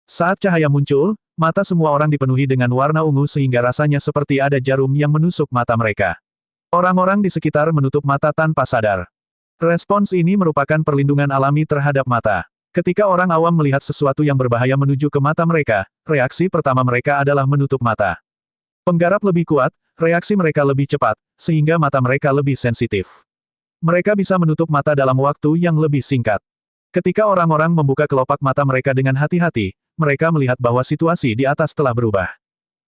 Saat cahaya muncul, mata semua orang dipenuhi dengan warna ungu sehingga rasanya seperti ada jarum yang menusuk mata mereka. Orang-orang di sekitar menutup mata tanpa sadar. Respons ini merupakan perlindungan alami terhadap mata. Ketika orang awam melihat sesuatu yang berbahaya menuju ke mata mereka, reaksi pertama mereka adalah menutup mata. Penggarap lebih kuat, reaksi mereka lebih cepat, sehingga mata mereka lebih sensitif. Mereka bisa menutup mata dalam waktu yang lebih singkat. Ketika orang-orang membuka kelopak mata mereka dengan hati-hati, mereka melihat bahwa situasi di atas telah berubah.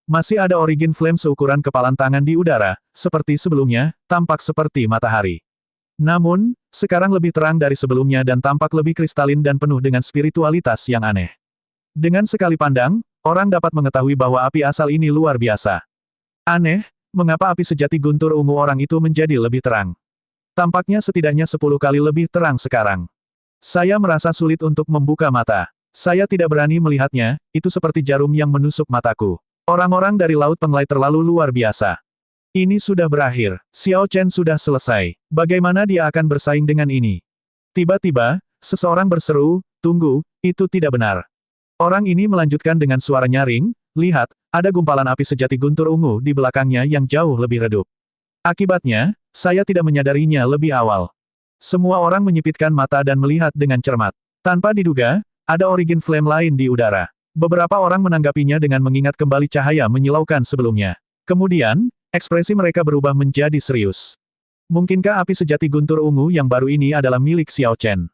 Masih ada Origin Flame seukuran kepalan tangan di udara, seperti sebelumnya, tampak seperti matahari. Namun, sekarang lebih terang dari sebelumnya dan tampak lebih kristalin dan penuh dengan spiritualitas yang aneh. Dengan sekali pandang, orang dapat mengetahui bahwa api asal ini luar biasa. Aneh, mengapa api sejati guntur ungu orang itu menjadi lebih terang? Tampaknya setidaknya 10 kali lebih terang sekarang. Saya merasa sulit untuk membuka mata. Saya tidak berani melihatnya, itu seperti jarum yang menusuk mataku. Orang-orang dari Laut Penglai terlalu luar biasa. Ini sudah berakhir. Xiao Chen sudah selesai. Bagaimana dia akan bersaing dengan ini? Tiba-tiba, seseorang berseru, "Tunggu, itu tidak benar." Orang ini melanjutkan dengan suara nyaring, lihat, ada gumpalan api sejati guntur ungu di belakangnya yang jauh lebih redup. Akibatnya, saya tidak menyadarinya lebih awal. Semua orang menyipitkan mata dan melihat dengan cermat. Tanpa diduga, ada origin flame lain di udara. Beberapa orang menanggapinya dengan mengingat kembali cahaya menyilaukan sebelumnya. Kemudian, ekspresi mereka berubah menjadi serius. Mungkinkah api sejati guntur ungu yang baru ini adalah milik Xiao Chen?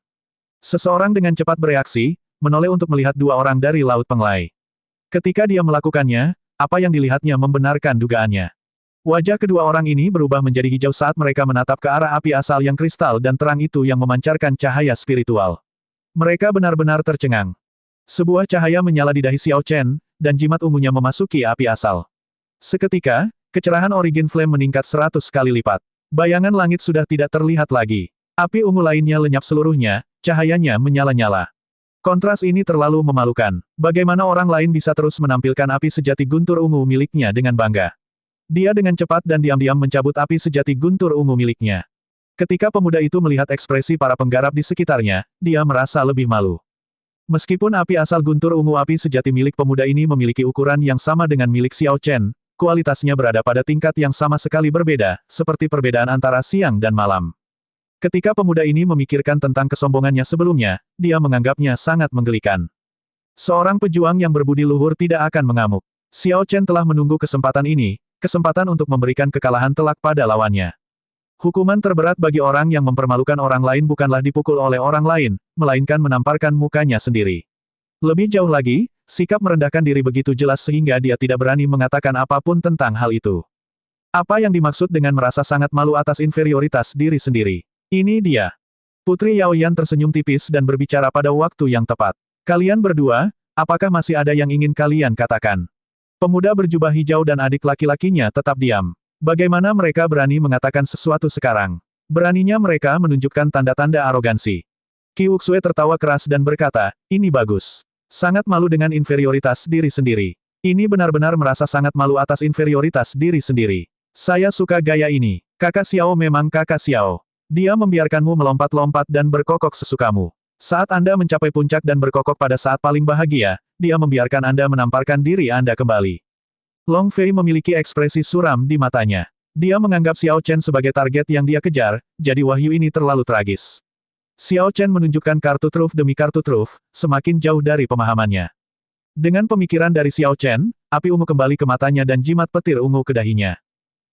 Seseorang dengan cepat bereaksi, menoleh untuk melihat dua orang dari Laut Penglai. Ketika dia melakukannya, apa yang dilihatnya membenarkan dugaannya. Wajah kedua orang ini berubah menjadi hijau saat mereka menatap ke arah api asal yang kristal dan terang itu yang memancarkan cahaya spiritual. Mereka benar-benar tercengang. Sebuah cahaya menyala di dahi Xiao Chen, dan jimat ungunya memasuki api asal. Seketika, kecerahan origin flame meningkat 100 kali lipat. Bayangan langit sudah tidak terlihat lagi. Api ungu lainnya lenyap seluruhnya, cahayanya menyala-nyala. Kontras ini terlalu memalukan. Bagaimana orang lain bisa terus menampilkan api sejati guntur ungu miliknya dengan bangga? Dia dengan cepat dan diam-diam mencabut api sejati guntur ungu miliknya. Ketika pemuda itu melihat ekspresi para penggarap di sekitarnya, dia merasa lebih malu. Meskipun api asal guntur ungu api sejati milik pemuda ini memiliki ukuran yang sama dengan milik Xiao Chen, kualitasnya berada pada tingkat yang sama sekali berbeda, seperti perbedaan antara siang dan malam. Ketika pemuda ini memikirkan tentang kesombongannya sebelumnya, dia menganggapnya sangat menggelikan. Seorang pejuang yang berbudi luhur tidak akan mengamuk. Xiao Chen telah menunggu kesempatan ini, kesempatan untuk memberikan kekalahan telak pada lawannya. Hukuman terberat bagi orang yang mempermalukan orang lain bukanlah dipukul oleh orang lain, melainkan menamparkan mukanya sendiri. Lebih jauh lagi, sikap merendahkan diri begitu jelas sehingga dia tidak berani mengatakan apapun tentang hal itu. Apa yang dimaksud dengan merasa sangat malu atas inferioritas diri sendiri? Ini dia. Putri Yaoyan tersenyum tipis dan berbicara pada waktu yang tepat. Kalian berdua, apakah masih ada yang ingin kalian katakan? Pemuda berjubah hijau dan adik laki-lakinya tetap diam. Bagaimana mereka berani mengatakan sesuatu sekarang? Beraninya mereka menunjukkan tanda-tanda arogansi. Qi Wuxue tertawa keras dan berkata, ini bagus. Sangat malu dengan inferioritas diri sendiri. Ini benar-benar merasa sangat malu atas inferioritas diri sendiri. Saya suka gaya ini. Kakak Xiao memang kakak Xiao. Dia membiarkanmu melompat-lompat dan berkokok sesukamu. Saat Anda mencapai puncak dan berkokok pada saat paling bahagia, dia membiarkan Anda menamparkan diri Anda kembali. Long Fei memiliki ekspresi suram di matanya. Dia menganggap Xiao Chen sebagai target yang dia kejar, jadi wahyu ini terlalu tragis. Xiao Chen menunjukkan kartu truf demi kartu truf, semakin jauh dari pemahamannya. Dengan pemikiran dari Xiao Chen, api ungu kembali ke matanya dan jimat petir ungu ke dahinya.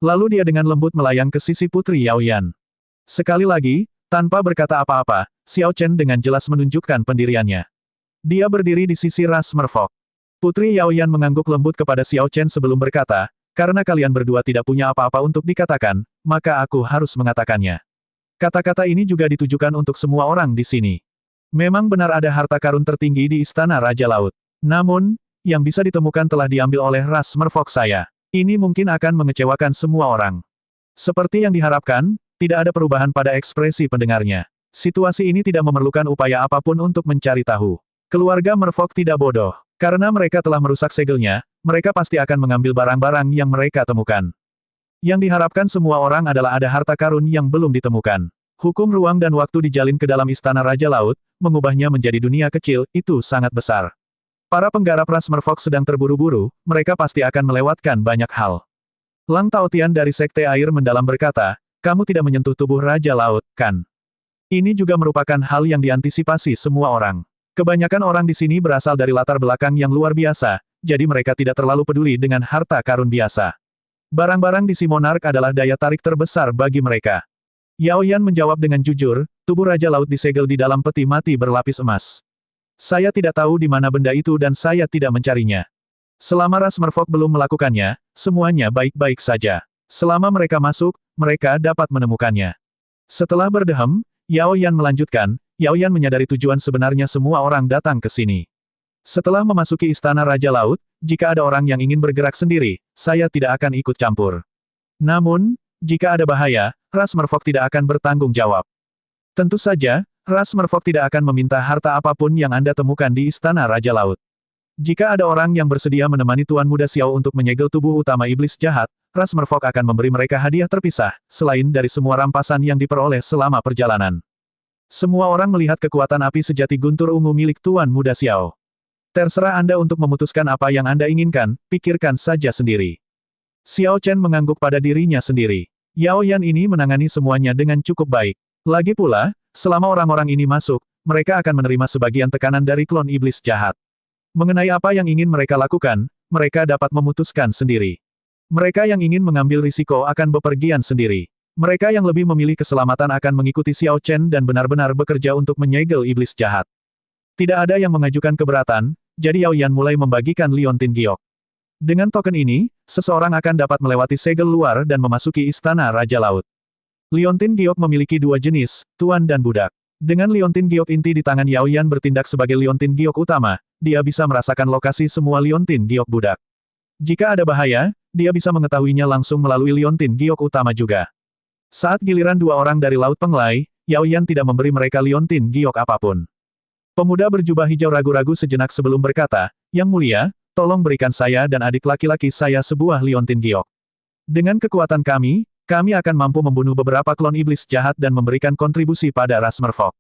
Lalu dia dengan lembut melayang ke sisi Putri Yaoyan. Sekali lagi, tanpa berkata apa-apa, Xiao Chen dengan jelas menunjukkan pendiriannya. Dia berdiri di sisi ras merfok. Putri Yaoyan mengangguk lembut kepada Xiao Chen sebelum berkata, karena kalian berdua tidak punya apa-apa untuk dikatakan, maka aku harus mengatakannya. Kata-kata ini juga ditujukan untuk semua orang di sini. Memang benar ada harta karun tertinggi di Istana Raja Laut. Namun, yang bisa ditemukan telah diambil oleh ras merfok saya. Ini mungkin akan mengecewakan semua orang. Seperti yang diharapkan, tidak ada perubahan pada ekspresi pendengarnya. Situasi ini tidak memerlukan upaya apapun untuk mencari tahu. Keluarga merfok tidak bodoh. Karena mereka telah merusak segelnya, mereka pasti akan mengambil barang-barang yang mereka temukan. Yang diharapkan semua orang adalah ada harta karun yang belum ditemukan. Hukum ruang dan waktu dijalin ke dalam Istana Raja Laut, mengubahnya menjadi dunia kecil, itu sangat besar. Para penggarap ras merfok sedang terburu-buru, mereka pasti akan melewatkan banyak hal. Lang Taotian dari Sekte Air Mendalam berkata, kamu tidak menyentuh tubuh Raja Laut, kan? Ini juga merupakan hal yang diantisipasi semua orang. Kebanyakan orang di sini berasal dari latar belakang yang luar biasa, jadi mereka tidak terlalu peduli dengan harta karun biasa. Barang-barang di si monark adalah daya tarik terbesar bagi mereka. Yaoyan menjawab dengan jujur, tubuh Raja Laut disegel di dalam peti mati berlapis emas. Saya tidak tahu di mana benda itu dan saya tidak mencarinya. Selama ras merfok belum melakukannya, semuanya baik-baik saja. Selama mereka masuk, mereka dapat menemukannya. Setelah berdehem, Yaoyan melanjutkan, Yaoyan menyadari tujuan sebenarnya semua orang datang ke sini. Setelah memasuki Istana Raja Laut, jika ada orang yang ingin bergerak sendiri, saya tidak akan ikut campur. Namun, jika ada bahaya, ras merfok tidak akan bertanggung jawab. Tentu saja, ras merfok tidak akan meminta harta apapun yang Anda temukan di Istana Raja Laut. Jika ada orang yang bersedia menemani Tuan Muda Xiao untuk menyegel tubuh utama iblis jahat, ras merfok akan memberi mereka hadiah terpisah, selain dari semua rampasan yang diperoleh selama perjalanan. Semua orang melihat kekuatan api sejati guntur ungu milik Tuan Muda Xiao. Terserah Anda untuk memutuskan apa yang Anda inginkan, pikirkan saja sendiri. Xiao Chen mengangguk pada dirinya sendiri. Yao Yan ini menangani semuanya dengan cukup baik. Lagi pula, selama orang-orang ini masuk, mereka akan menerima sebagian tekanan dari klon iblis jahat. Mengenai apa yang ingin mereka lakukan, mereka dapat memutuskan sendiri. Mereka yang ingin mengambil risiko akan bepergian sendiri. Mereka yang lebih memilih keselamatan akan mengikuti Xiao Chen dan benar-benar bekerja untuk menyegel iblis jahat. Tidak ada yang mengajukan keberatan, jadi Yao Yan mulai membagikan Liontin Giok. Dengan token ini, seseorang akan dapat melewati segel luar dan memasuki istana Raja Laut. Liontin Giok memiliki dua jenis, tuan dan budak. Dengan Liontin Giok inti di tangan Yao Yan bertindak sebagai Liontin Giok utama, dia bisa merasakan lokasi semua Liontin Giok budak. Jika ada bahaya, dia bisa mengetahuinya langsung melalui Liontin Giok utama juga. Saat giliran dua orang dari Laut Penglai, Yao Yan tidak memberi mereka Liontin Giok apapun. Pemuda berjubah hijau ragu-ragu sejenak sebelum berkata, "Yang mulia, tolong berikan saya dan adik laki-laki saya sebuah Liontin Giok. Dengan kekuatan kami akan mampu membunuh beberapa klon iblis jahat dan memberikan kontribusi pada ras merfolk."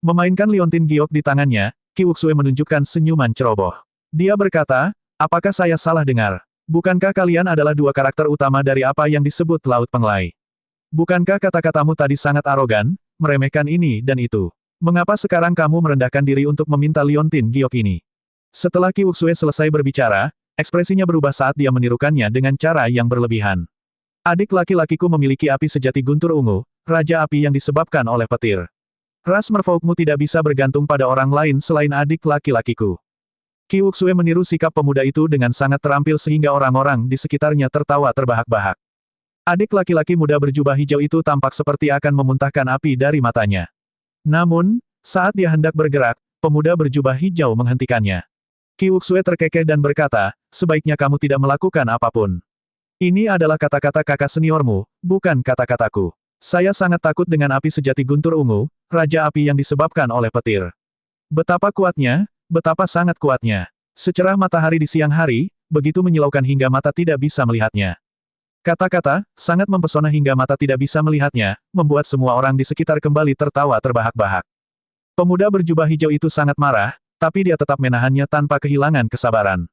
Memainkan Liontin Giok di tangannya, Qi Wuxue menunjukkan senyuman ceroboh. Dia berkata, "Apakah saya salah dengar? Bukankah kalian adalah dua karakter utama dari apa yang disebut Laut Penglai? Bukankah kata-katamu tadi sangat arogan, meremehkan ini dan itu? Mengapa sekarang kamu merendahkan diri untuk meminta Liontin Giok ini?" Setelah Qi Wuxue selesai berbicara, ekspresinya berubah saat dia menirukannya dengan cara yang berlebihan. "Adik laki-lakiku memiliki api sejati guntur ungu, raja api yang disebabkan oleh petir. Ras merfolkmu tidak bisa bergantung pada orang lain selain adik laki-lakiku." Qi Wuxue meniru sikap pemuda itu dengan sangat terampil sehingga orang-orang di sekitarnya tertawa terbahak-bahak. Adik laki-laki muda berjubah hijau itu tampak seperti akan memuntahkan api dari matanya. Namun, saat dia hendak bergerak, pemuda berjubah hijau menghentikannya. Qi Wuxue terkekeh dan berkata, "Sebaiknya kamu tidak melakukan apapun. Ini adalah kata-kata kakak seniormu, bukan kata-kataku. Saya sangat takut dengan api sejati guntur ungu, raja api yang disebabkan oleh petir. Betapa kuatnya, betapa sangat kuatnya. Secerah matahari di siang hari, begitu menyilaukan hingga mata tidak bisa melihatnya." Kata-kata, sangat mempesona hingga mata tidak bisa melihatnya, membuat semua orang di sekitar kembali tertawa terbahak-bahak. Pemuda berjubah hijau itu sangat marah, tapi dia tetap menahannya tanpa kehilangan kesabaran.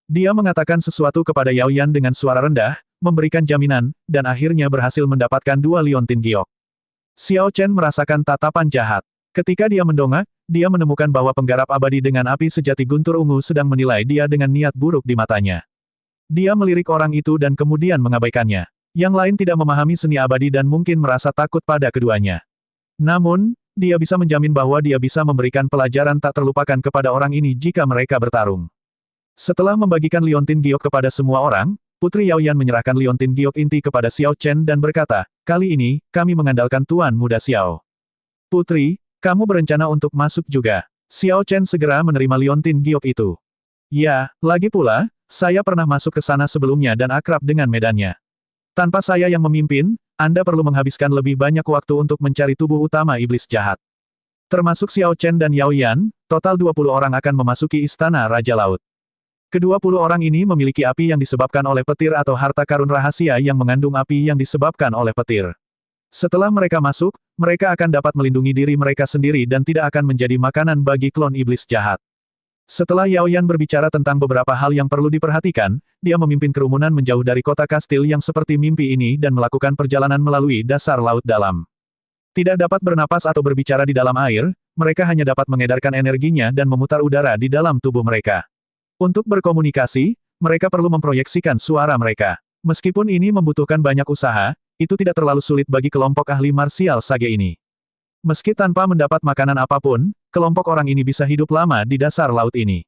Dia mengatakan sesuatu kepada Yao Yan dengan suara rendah, memberikan jaminan, dan akhirnya berhasil mendapatkan dua Liontin Giok. Xiao Chen merasakan tatapan jahat. Ketika dia mendongak, dia menemukan bahwa penggarap abadi dengan api sejati guntur ungu sedang menilai dia dengan niat buruk di matanya. Dia melirik orang itu dan kemudian mengabaikannya. Yang lain tidak memahami seni abadi dan mungkin merasa takut pada keduanya. Namun, dia bisa menjamin bahwa dia bisa memberikan pelajaran tak terlupakan kepada orang ini jika mereka bertarung. Setelah membagikan Liontin Giok kepada semua orang, Putri Yao Yan menyerahkan Liontin Giok inti kepada Xiao Chen dan berkata, "Kali ini, kami mengandalkan Tuan Muda Xiao. Putri, kamu berencana untuk masuk juga?" Xiao Chen segera menerima Liontin Giok itu. "Ya, lagi pula, saya pernah masuk ke sana sebelumnya dan akrab dengan medannya. Tanpa saya yang memimpin, Anda perlu menghabiskan lebih banyak waktu untuk mencari tubuh utama iblis jahat." Termasuk Xiao Chen dan Yao Yan, total 20 orang akan memasuki istana Raja Laut. Ke-20 orang ini memiliki api yang disebabkan oleh petir atau harta karun rahasia yang mengandung api yang disebabkan oleh petir. Setelah mereka masuk, mereka akan dapat melindungi diri mereka sendiri dan tidak akan menjadi makanan bagi klon iblis jahat. Setelah Yao Yan berbicara tentang beberapa hal yang perlu diperhatikan, dia memimpin kerumunan menjauh dari kota kastil yang seperti mimpi ini dan melakukan perjalanan melalui dasar laut dalam. Tidak dapat bernapas atau berbicara di dalam air, mereka hanya dapat mengedarkan energinya dan memutar udara di dalam tubuh mereka. Untuk berkomunikasi, mereka perlu memproyeksikan suara mereka. Meskipun ini membutuhkan banyak usaha, itu tidak terlalu sulit bagi kelompok ahli marsial sage ini. Meski tanpa mendapat makanan apapun, kelompok orang ini bisa hidup lama di dasar laut ini.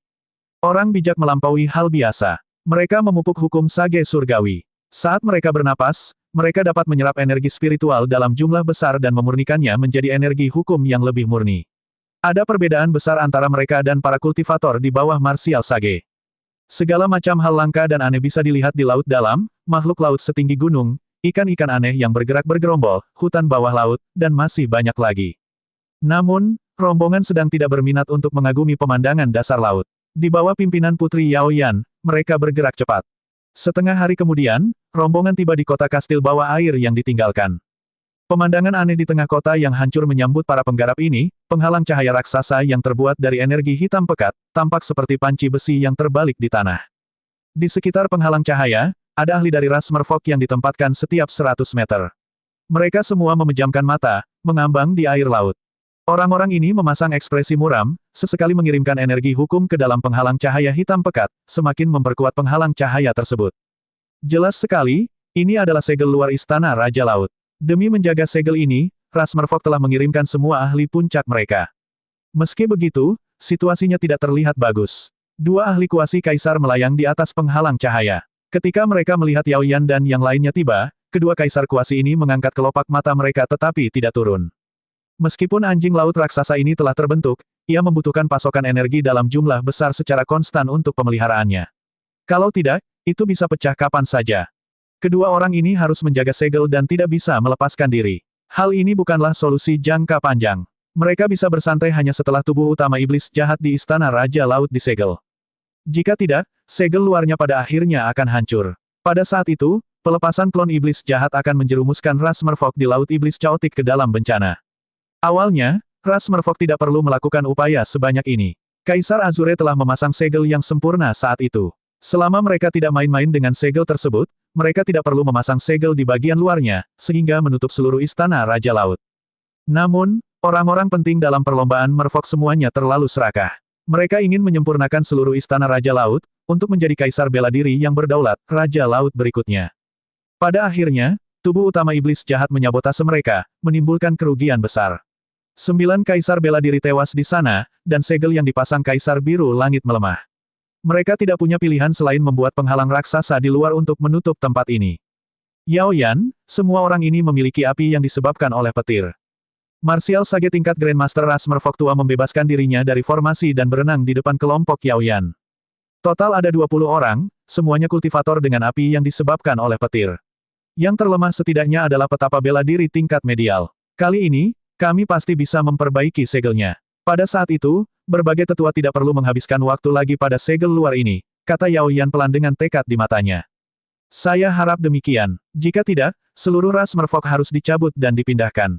Orang bijak melampaui hal biasa. Mereka memupuk hukum sage surgawi. Saat mereka bernapas, mereka dapat menyerap energi spiritual dalam jumlah besar dan memurnikannya menjadi energi hukum yang lebih murni. Ada perbedaan besar antara mereka dan para kultivator di bawah marsial sage. Segala macam hal langka dan aneh bisa dilihat di laut dalam, makhluk laut setinggi gunung, ikan-ikan aneh yang bergerak bergerombol, hutan bawah laut, dan masih banyak lagi. Namun, rombongan sedang tidak berminat untuk mengagumi pemandangan dasar laut. Di bawah pimpinan Putri Yao Yan, mereka bergerak cepat. Setengah hari kemudian, rombongan tiba di kota kastil bawah air yang ditinggalkan. Pemandangan aneh di tengah kota yang hancur menyambut para penggarap ini, penghalang cahaya raksasa yang terbuat dari energi hitam pekat, tampak seperti panci besi yang terbalik di tanah. Di sekitar penghalang cahaya, ada ahli dari ras merfolk yang ditempatkan setiap 100 meter. Mereka semua memejamkan mata, mengambang di air laut. Orang-orang ini memasang ekspresi muram, sesekali mengirimkan energi hukum ke dalam penghalang cahaya hitam pekat, semakin memperkuat penghalang cahaya tersebut. Jelas sekali, ini adalah segel luar istana Raja Laut. Demi menjaga segel ini, ras merfolk telah mengirimkan semua ahli puncak mereka. Meski begitu, situasinya tidak terlihat bagus. Dua ahli kuasi kaisar melayang di atas penghalang cahaya. Ketika mereka melihat Yao Yan dan yang lainnya tiba, kedua kaisar kuasi ini mengangkat kelopak mata mereka tetapi tidak turun. Meskipun anjing laut raksasa ini telah terbentuk, ia membutuhkan pasokan energi dalam jumlah besar secara konstan untuk pemeliharaannya. Kalau tidak, itu bisa pecah kapan saja. Kedua orang ini harus menjaga segel dan tidak bisa melepaskan diri. Hal ini bukanlah solusi jangka panjang. Mereka bisa bersantai hanya setelah tubuh utama iblis jahat di istana Raja Laut disegel. Jika tidak, segel luarnya pada akhirnya akan hancur. Pada saat itu, pelepasan klon iblis jahat akan menjerumuskan ras merfolk di Laut Iblis Chaotic ke dalam bencana. Awalnya, ras merfolk tidak perlu melakukan upaya sebanyak ini. Kaisar Azure telah memasang segel yang sempurna saat itu. Selama mereka tidak main-main dengan segel tersebut, mereka tidak perlu memasang segel di bagian luarnya, sehingga menutup seluruh istana Raja Laut. Namun, orang-orang penting dalam perlombaan merfolk semuanya terlalu serakah. Mereka ingin menyempurnakan seluruh istana Raja Laut, untuk menjadi kaisar bela diri yang berdaulat, Raja Laut berikutnya. Pada akhirnya, tubuh utama iblis jahat menyabotase mereka, menimbulkan kerugian besar. 9 kaisar bela diri tewas di sana, dan segel yang dipasang kaisar biru langit melemah. Mereka tidak punya pilihan selain membuat penghalang raksasa di luar untuk menutup tempat ini. Yao Yan, semua orang ini memiliki api yang disebabkan oleh petir. Martial Sage tingkat Grandmaster ras merfolk tua membebaskan dirinya dari formasi dan berenang di depan kelompok Yao Yan. Total ada 20 orang, semuanya kultivator dengan api yang disebabkan oleh petir. Yang terlemah setidaknya adalah petapa bela diri tingkat medial. Kali ini, kami pasti bisa memperbaiki segelnya. Pada saat itu, berbagai tetua tidak perlu menghabiskan waktu lagi pada segel luar ini, kata Yao Yan pelan dengan tekad di matanya. Saya harap demikian. Jika tidak, seluruh ras merfolk harus dicabut dan dipindahkan.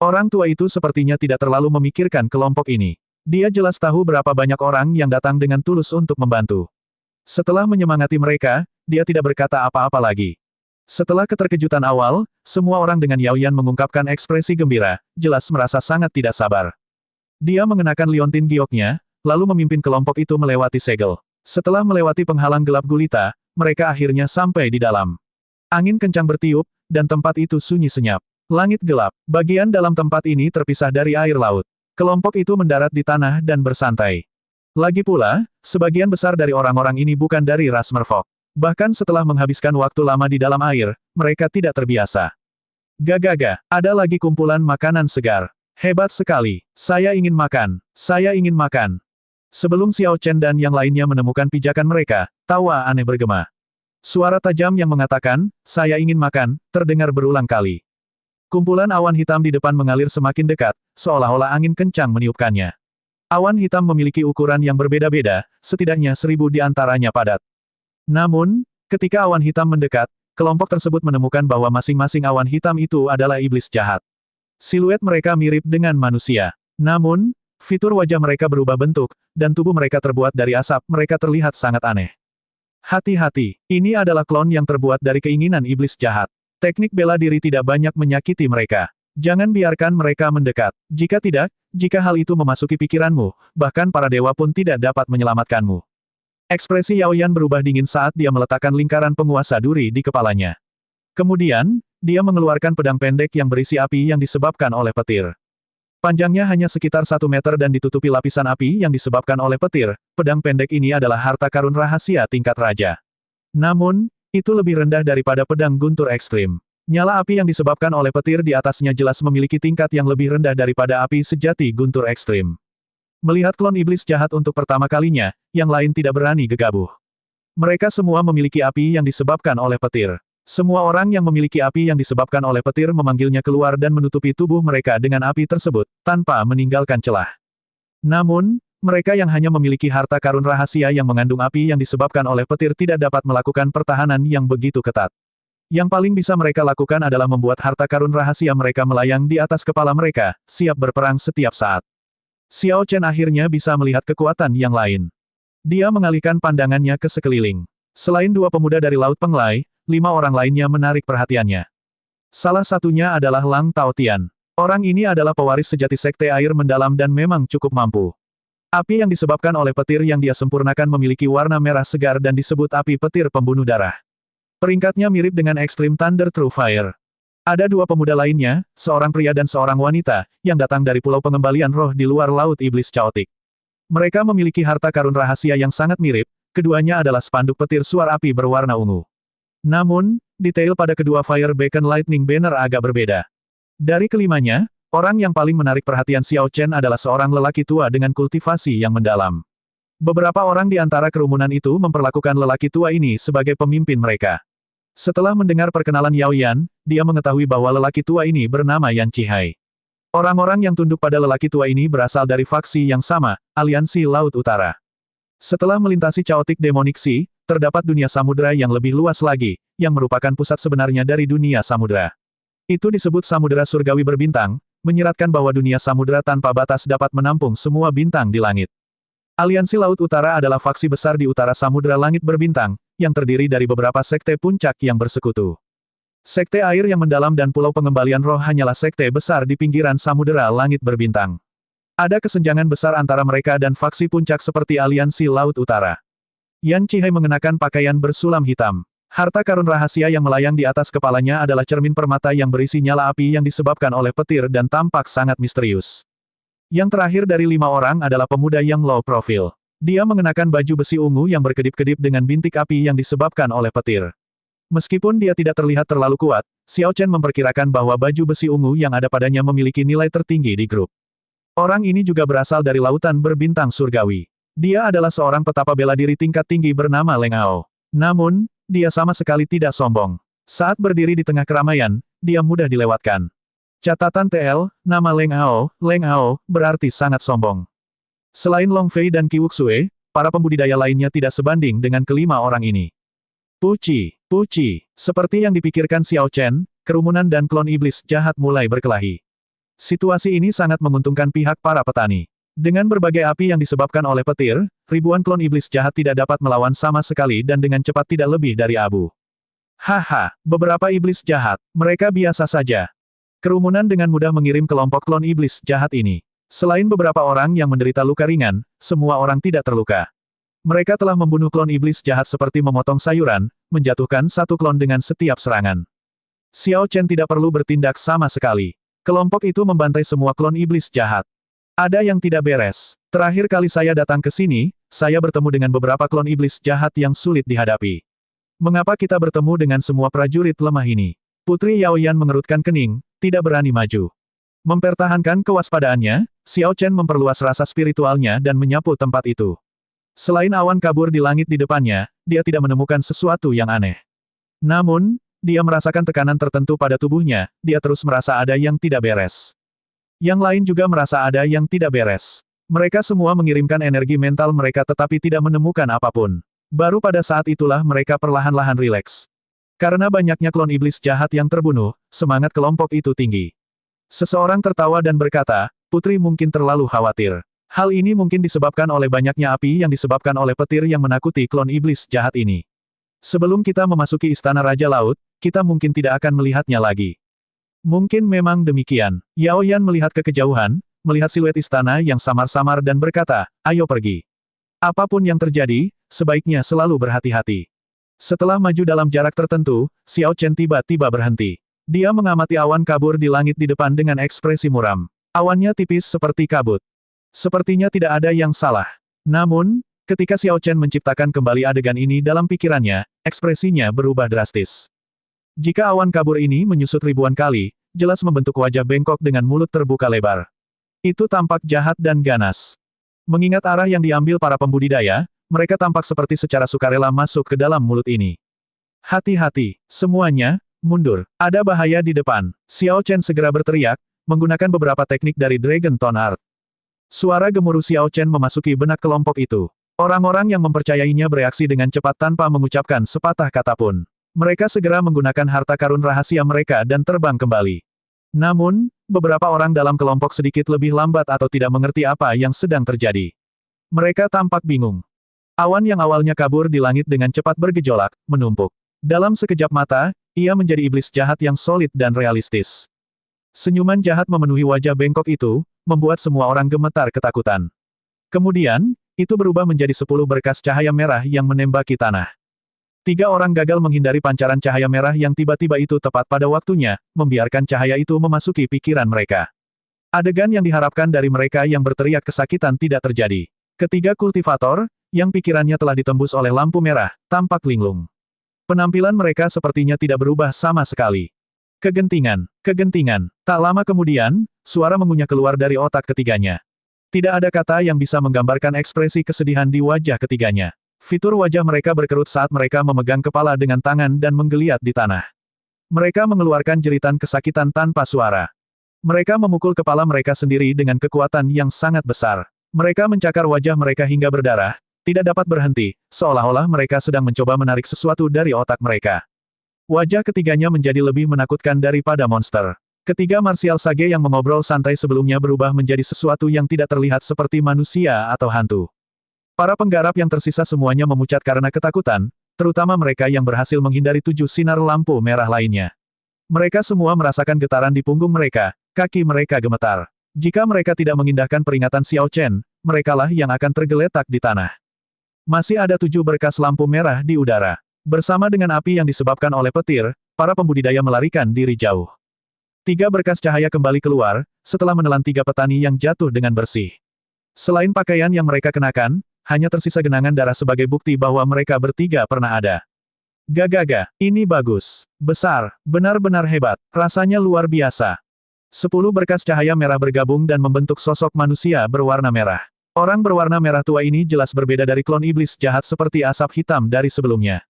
Orang tua itu sepertinya tidak terlalu memikirkan kelompok ini. Dia jelas tahu berapa banyak orang yang datang dengan tulus untuk membantu. Setelah menyemangati mereka, dia tidak berkata apa-apa lagi. Setelah keterkejutan awal, semua orang dengan Yao Yan mengungkapkan ekspresi gembira, jelas merasa sangat tidak sabar. Dia mengenakan liontin gioknya, lalu memimpin kelompok itu melewati segel. Setelah melewati penghalang gelap gulita, mereka akhirnya sampai di dalam. Angin kencang bertiup, dan tempat itu sunyi senyap. Langit gelap, bagian dalam tempat ini terpisah dari air laut. Kelompok itu mendarat di tanah dan bersantai. Lagi pula, sebagian besar dari orang-orang ini bukan dari ras merfolk. Bahkan setelah menghabiskan waktu lama di dalam air, mereka tidak terbiasa. Gagaga, ada lagi kumpulan makanan segar. Hebat sekali. Saya ingin makan. Saya ingin makan. Sebelum Xiao Chen dan yang lainnya menemukan pijakan mereka, tawa aneh bergema. Suara tajam yang mengatakan, saya ingin makan, terdengar berulang kali. Kumpulan awan hitam di depan mengalir semakin dekat, seolah-olah angin kencang meniupkannya. Awan hitam memiliki ukuran yang berbeda-beda, setidaknya 1000 di antaranya padat. Namun, ketika awan hitam mendekat, kelompok tersebut menemukan bahwa masing-masing awan hitam itu adalah iblis jahat. Siluet mereka mirip dengan manusia. Namun, fitur wajah mereka berubah bentuk, dan tubuh mereka terbuat dari asap, mereka terlihat sangat aneh. Hati-hati, ini adalah klon yang terbuat dari keinginan iblis jahat. Teknik bela diri tidak banyak menyakiti mereka. Jangan biarkan mereka mendekat. Jika tidak, jika hal itu memasuki pikiranmu, bahkan para dewa pun tidak dapat menyelamatkanmu. Ekspresi Yao Yan berubah dingin saat dia meletakkan lingkaran penguasa duri di kepalanya. Kemudian, dia mengeluarkan pedang pendek yang berisi api yang disebabkan oleh petir. Panjangnya hanya sekitar 1 meter dan ditutupi lapisan api yang disebabkan oleh petir, pedang pendek ini adalah harta karun rahasia tingkat raja. Namun, itu lebih rendah daripada pedang guntur ekstrim. Nyala api yang disebabkan oleh petir di atasnya jelas memiliki tingkat yang lebih rendah daripada api sejati guntur ekstrim. Melihat klon iblis jahat untuk pertama kalinya, yang lain tidak berani gegabah. Mereka semua memiliki api yang disebabkan oleh petir. Semua orang yang memiliki api yang disebabkan oleh petir memanggilnya keluar dan menutupi tubuh mereka dengan api tersebut, tanpa meninggalkan celah. Namun, mereka yang hanya memiliki harta karun rahasia yang mengandung api yang disebabkan oleh petir tidak dapat melakukan pertahanan yang begitu ketat. Yang paling bisa mereka lakukan adalah membuat harta karun rahasia mereka melayang di atas kepala mereka, siap berperang setiap saat. Xiao Chen akhirnya bisa melihat kekuatan yang lain. Dia mengalihkan pandangannya ke sekeliling. Selain dua pemuda dari Laut Penglai, 5 orang lainnya menarik perhatiannya. Salah satunya adalah Lang Taotian. Orang ini adalah pewaris sejati Sekte Air Mendalam dan memang cukup mampu. Api yang disebabkan oleh petir yang dia sempurnakan memiliki warna merah segar dan disebut api petir pembunuh darah. Peringkatnya mirip dengan Extreme Thunder True Fire. Ada dua pemuda lainnya, seorang pria dan seorang wanita, yang datang dari Pulau Pengembalian Roh di luar Laut Iblis Chaotic. Mereka memiliki harta karun rahasia yang sangat mirip, keduanya adalah spanduk petir suar api berwarna ungu. Namun, detail pada kedua Fire Beacon Lightning Banner agak berbeda. Dari kelimanya, orang yang paling menarik perhatian Xiao Chen adalah seorang lelaki tua dengan kultivasi yang mendalam. Beberapa orang di antara kerumunan itu memperlakukan lelaki tua ini sebagai pemimpin mereka. Setelah mendengar perkenalan Yao Yan, dia mengetahui bahwa lelaki tua ini bernama Yan Chihai. Orang-orang yang tunduk pada lelaki tua ini berasal dari faksi yang sama, Aliansi Laut Utara. Setelah melintasi Chaotic Demonic Sea, terdapat dunia samudera yang lebih luas lagi, yang merupakan pusat sebenarnya dari dunia samudera. Itu disebut Samudera Surgawi Berbintang, menyiratkan bahwa dunia samudera tanpa batas dapat menampung semua bintang di langit. Aliansi Laut Utara adalah faksi besar di utara Samudera Langit Berbintang, yang terdiri dari beberapa sekte puncak yang bersekutu. Sekte Air yang Mendalam dan Pulau Pengembalian Roh hanyalah sekte besar di pinggiran Samudera Langit Berbintang. Ada kesenjangan besar antara mereka dan faksi puncak seperti Aliansi Laut Utara. Yan Chihai mengenakan pakaian bersulam hitam. Harta karun rahasia yang melayang di atas kepalanya adalah cermin permata yang berisi nyala api yang disebabkan oleh petir dan tampak sangat misterius. Yang terakhir dari 5 orang adalah pemuda yang low profile. Dia mengenakan baju besi ungu yang berkedip-kedip dengan bintik api yang disebabkan oleh petir. Meskipun dia tidak terlihat terlalu kuat, Xiao Chen memperkirakan bahwa baju besi ungu yang ada padanya memiliki nilai tertinggi di grup. Orang ini juga berasal dari lautan berbintang surgawi. Dia adalah seorang petapa bela diri tingkat tinggi bernama Leng Ao. Namun, dia sama sekali tidak sombong. Saat berdiri di tengah keramaian, dia mudah dilewatkan. Catatan TL, nama Leng Ao, berarti sangat sombong. Selain Long Fei dan Qi Wuxue, para pembudidaya lainnya tidak sebanding dengan kelima orang ini. Puci, seperti yang dipikirkan Xiao Chen, kerumunan dan klon iblis jahat mulai berkelahi. Situasi ini sangat menguntungkan pihak para petani. Dengan berbagai api yang disebabkan oleh petir, ribuan klon iblis jahat tidak dapat melawan sama sekali dan dengan cepat tidak lebih dari abu. Haha, beberapa iblis jahat, mereka biasa saja. Kerumunan dengan mudah mengirim kelompok klon iblis jahat ini. Selain beberapa orang yang menderita luka ringan, semua orang tidak terluka. Mereka telah membunuh klon iblis jahat seperti memotong sayuran, menjatuhkan satu klon dengan setiap serangan. Xiao Chen tidak perlu bertindak sama sekali. Kelompok itu membantai semua klon iblis jahat. Ada yang tidak beres. Terakhir kali saya datang ke sini, saya bertemu dengan beberapa klon iblis jahat yang sulit dihadapi. Mengapa kita bertemu dengan semua prajurit lemah ini? Putri Yao Yan mengerutkan kening, tidak berani maju. Mempertahankan kewaspadaannya, Xiao Chen memperluas rasa spiritualnya dan menyapu tempat itu. Selain awan kabur di langit di depannya, dia tidak menemukan sesuatu yang aneh. Namun, dia merasakan tekanan tertentu pada tubuhnya, dia terus merasa ada yang tidak beres. Yang lain juga merasa ada yang tidak beres. Mereka semua mengirimkan energi mental mereka tetapi tidak menemukan apapun. Baru pada saat itulah mereka perlahan-lahan rileks. Karena banyaknya klon iblis jahat yang terbunuh, semangat kelompok itu tinggi. Seseorang tertawa dan berkata, Putri mungkin terlalu khawatir. Hal ini mungkin disebabkan oleh banyaknya api yang disebabkan oleh petir yang menakuti klon iblis jahat ini. Sebelum kita memasuki Istana Raja Laut, kita mungkin tidak akan melihatnya lagi. Mungkin memang demikian. Yao Yan melihat ke kejauhan, melihat siluet istana yang samar-samar dan berkata, ayo pergi. Apapun yang terjadi, sebaiknya selalu berhati-hati. Setelah maju dalam jarak tertentu, Xiao Chen tiba-tiba berhenti. Dia mengamati awan kabur di langit di depan dengan ekspresi muram. Awannya tipis seperti kabut. Sepertinya tidak ada yang salah. Namun, ketika Xiao Chen menciptakan kembali adegan ini dalam pikirannya, ekspresinya berubah drastis. Jika awan kabur ini menyusut ribuan kali, jelas membentuk wajah bengkok dengan mulut terbuka lebar. Itu tampak jahat dan ganas. Mengingat arah yang diambil para pembudidaya, mereka tampak seperti secara sukarela masuk ke dalam mulut ini. Hati-hati, semuanya, mundur. Ada bahaya di depan. Xiao Chen segera berteriak, menggunakan beberapa teknik dari Dragon Tone Art. Suara gemuruh Xiao Chen memasuki benak kelompok itu. Orang-orang yang mempercayainya bereaksi dengan cepat tanpa mengucapkan sepatah kata pun. Mereka segera menggunakan harta karun rahasia mereka dan terbang kembali. Namun, beberapa orang dalam kelompok sedikit lebih lambat atau tidak mengerti apa yang sedang terjadi. Mereka tampak bingung. Awan yang awalnya kabur di langit dengan cepat bergejolak, menumpuk. Dalam sekejap mata, ia menjadi iblis jahat yang solid dan realistis. Senyuman jahat memenuhi wajah bengkok itu, membuat semua orang gemetar ketakutan. Kemudian, itu berubah menjadi 10 berkas cahaya merah yang menembaki tanah. 3 orang gagal menghindari pancaran cahaya merah yang tiba-tiba itu tepat pada waktunya, membiarkan cahaya itu memasuki pikiran mereka. Adegan yang diharapkan dari mereka yang berteriak kesakitan tidak terjadi. Ketiga kultivator, yang pikirannya telah ditembus oleh lampu merah, tampak linglung. Penampilan mereka sepertinya tidak berubah sama sekali. Kegentingan, kegentingan. Tak lama kemudian, suara mengunyah keluar dari otak ketiganya. Tidak ada kata yang bisa menggambarkan ekspresi kesedihan di wajah ketiganya. Fitur wajah mereka berkerut saat mereka memegang kepala dengan tangan dan menggeliat di tanah. Mereka mengeluarkan jeritan kesakitan tanpa suara. Mereka memukul kepala mereka sendiri dengan kekuatan yang sangat besar. Mereka mencakar wajah mereka hingga berdarah, tidak dapat berhenti, seolah-olah mereka sedang mencoba menarik sesuatu dari otak mereka. Wajah ketiganya menjadi lebih menakutkan daripada monster. Ketiga martial sage yang mengobrol santai sebelumnya berubah menjadi sesuatu yang tidak terlihat seperti manusia atau hantu. Para penggarap yang tersisa semuanya memucat karena ketakutan, terutama mereka yang berhasil menghindari 7 sinar lampu merah lainnya. Mereka semua merasakan getaran di punggung mereka, kaki mereka gemetar. Jika mereka tidak mengindahkan peringatan Xiao Chen, merekalah yang akan tergeletak di tanah. Masih ada 7 berkas lampu merah di udara. Bersama dengan api yang disebabkan oleh petir, para pembudidaya melarikan diri jauh. 3 berkas cahaya kembali keluar, setelah menelan 3 petani yang jatuh dengan bersih. Selain pakaian yang mereka kenakan, hanya tersisa genangan darah sebagai bukti bahwa mereka bertiga pernah ada. Gagaga, ini bagus. Besar, benar-benar hebat, rasanya luar biasa. 10 berkas cahaya merah bergabung dan membentuk sosok manusia berwarna merah. Orang berwarna merah tua ini jelas berbeda dari klon iblis jahat seperti asap hitam dari sebelumnya.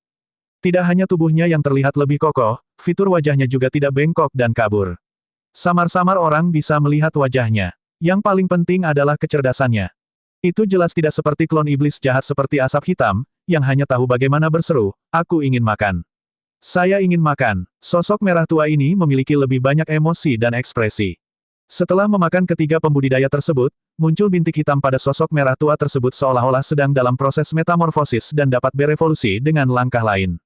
Tidak hanya tubuhnya yang terlihat lebih kokoh, fitur wajahnya juga tidak bengkok dan kabur. Samar-samar orang bisa melihat wajahnya. Yang paling penting adalah kecerdasannya. Itu jelas tidak seperti klon iblis jahat seperti asap hitam, yang hanya tahu bagaimana berseru, "Aku ingin makan. Saya ingin makan." Sosok merah tua ini memiliki lebih banyak emosi dan ekspresi. Setelah memakan ketiga pembudidaya tersebut, muncul bintik hitam pada sosok merah tua tersebut seolah-olah sedang dalam proses metamorfosis dan dapat berevolusi dengan langkah lain.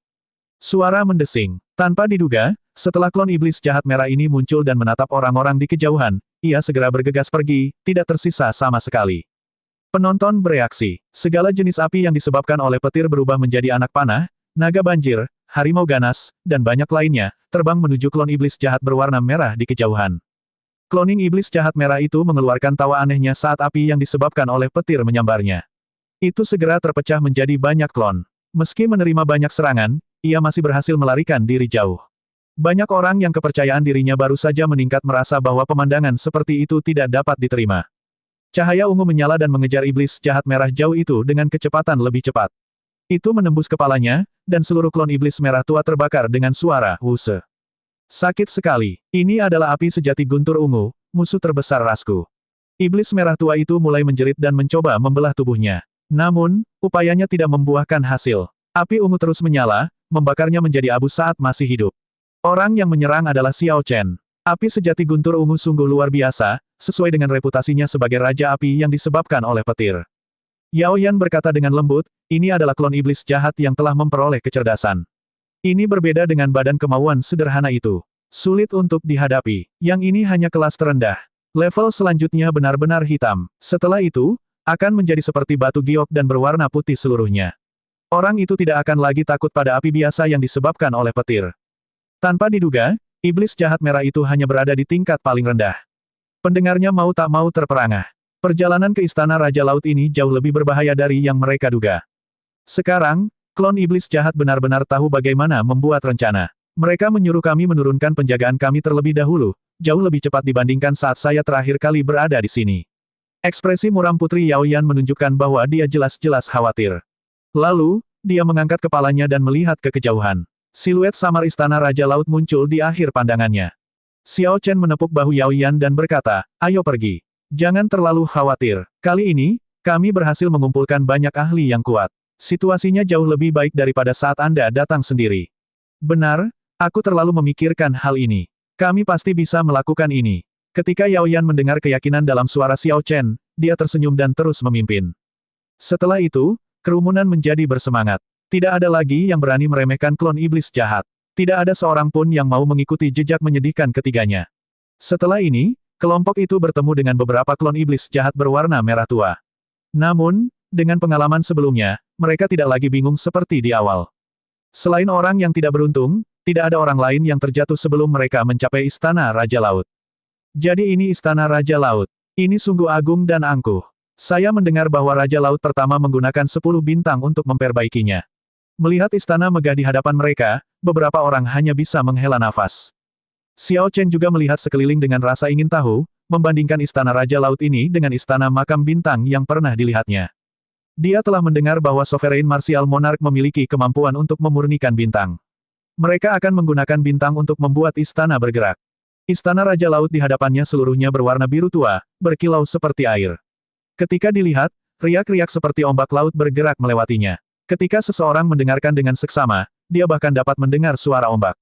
Suara mendesing. Tanpa diduga, setelah klon iblis jahat merah ini muncul dan menatap orang-orang di kejauhan, ia segera bergegas pergi, tidak tersisa sama sekali. Penonton bereaksi. Segala jenis api yang disebabkan oleh petir berubah menjadi anak panah, naga banjir, harimau ganas, dan banyak lainnya, terbang menuju klon iblis jahat berwarna merah di kejauhan. Kloning iblis jahat merah itu mengeluarkan tawa anehnya saat api yang disebabkan oleh petir menyambarnya. Itu segera terpecah menjadi banyak klon. Meski menerima banyak serangan, ia masih berhasil melarikan diri jauh. Banyak orang yang kepercayaan dirinya baru saja meningkat merasa bahwa pemandangan seperti itu tidak dapat diterima. Cahaya ungu menyala dan mengejar iblis jahat merah jauh itu dengan kecepatan lebih cepat. Itu menembus kepalanya, dan seluruh klon iblis merah tua terbakar dengan suara "Wuse". Sakit sekali. Ini adalah api sejati guntur ungu, musuh terbesar rasku. Iblis merah tua itu mulai menjerit dan mencoba membelah tubuhnya. Namun, upayanya tidak membuahkan hasil. Api ungu terus menyala, membakarnya menjadi abu saat masih hidup. Orang yang menyerang adalah Xiao Chen. Api sejati guntur ungu sungguh luar biasa, sesuai dengan reputasinya sebagai raja api yang disebabkan oleh petir. Yao Yan berkata dengan lembut, ini adalah klon iblis jahat yang telah memperoleh kecerdasan. Ini berbeda dengan badan kemauan sederhana itu. Sulit untuk dihadapi. Yang ini hanya kelas terendah. Level selanjutnya benar-benar hitam. Setelah itu, akan menjadi seperti batu giok dan berwarna putih seluruhnya. Orang itu tidak akan lagi takut pada api biasa yang disebabkan oleh petir. Tanpa diduga, iblis jahat merah itu hanya berada di tingkat paling rendah. Pendengarnya mau tak mau terperangah. Perjalanan ke istana Raja Laut ini jauh lebih berbahaya dari yang mereka duga. Sekarang, klon iblis jahat benar-benar tahu bagaimana membuat rencana. Mereka menyuruh kami menurunkan penjagaan kami terlebih dahulu, jauh lebih cepat dibandingkan saat saya terakhir kali berada di sini. Ekspresi muram Putri Yao Yan menunjukkan bahwa dia jelas-jelas khawatir. Lalu, dia mengangkat kepalanya dan melihat ke kejauhan. Siluet samar istana Raja Laut muncul di akhir pandangannya. Xiao Chen menepuk bahu Yao Yan dan berkata, ayo pergi. Jangan terlalu khawatir. Kali ini, kami berhasil mengumpulkan banyak ahli yang kuat. Situasinya jauh lebih baik daripada saat Anda datang sendiri. Benar, aku terlalu memikirkan hal ini. Kami pasti bisa melakukan ini. Ketika Yao Yan mendengar keyakinan dalam suara Xiao Chen, dia tersenyum dan terus memimpin. Setelah itu, kerumunan menjadi bersemangat. Tidak ada lagi yang berani meremehkan klon iblis jahat. Tidak ada seorang pun yang mau mengikuti jejak menyedihkan ketiganya. Setelah ini, kelompok itu bertemu dengan beberapa klon iblis jahat berwarna merah tua. Namun, dengan pengalaman sebelumnya, mereka tidak lagi bingung seperti di awal. Selain orang yang tidak beruntung, tidak ada orang lain yang terjatuh sebelum mereka mencapai Istana Raja Laut. Jadi ini Istana Raja Laut. Ini sungguh agung dan angkuh. Saya mendengar bahwa Raja Laut pertama menggunakan 10 bintang untuk memperbaikinya. Melihat istana megah di hadapan mereka, beberapa orang hanya bisa menghela nafas. Xiao Chen juga melihat sekeliling dengan rasa ingin tahu, membandingkan Istana Raja Laut ini dengan Istana Makam Bintang yang pernah dilihatnya. Dia telah mendengar bahwa Sovereign Martial Monarch memiliki kemampuan untuk memurnikan bintang. Mereka akan menggunakan bintang untuk membuat istana bergerak. Istana Raja Laut di hadapannya seluruhnya berwarna biru tua, berkilau seperti air. Ketika dilihat, riak-riak seperti ombak laut bergerak melewatinya. Ketika seseorang mendengarkan dengan seksama, dia bahkan dapat mendengar suara ombak.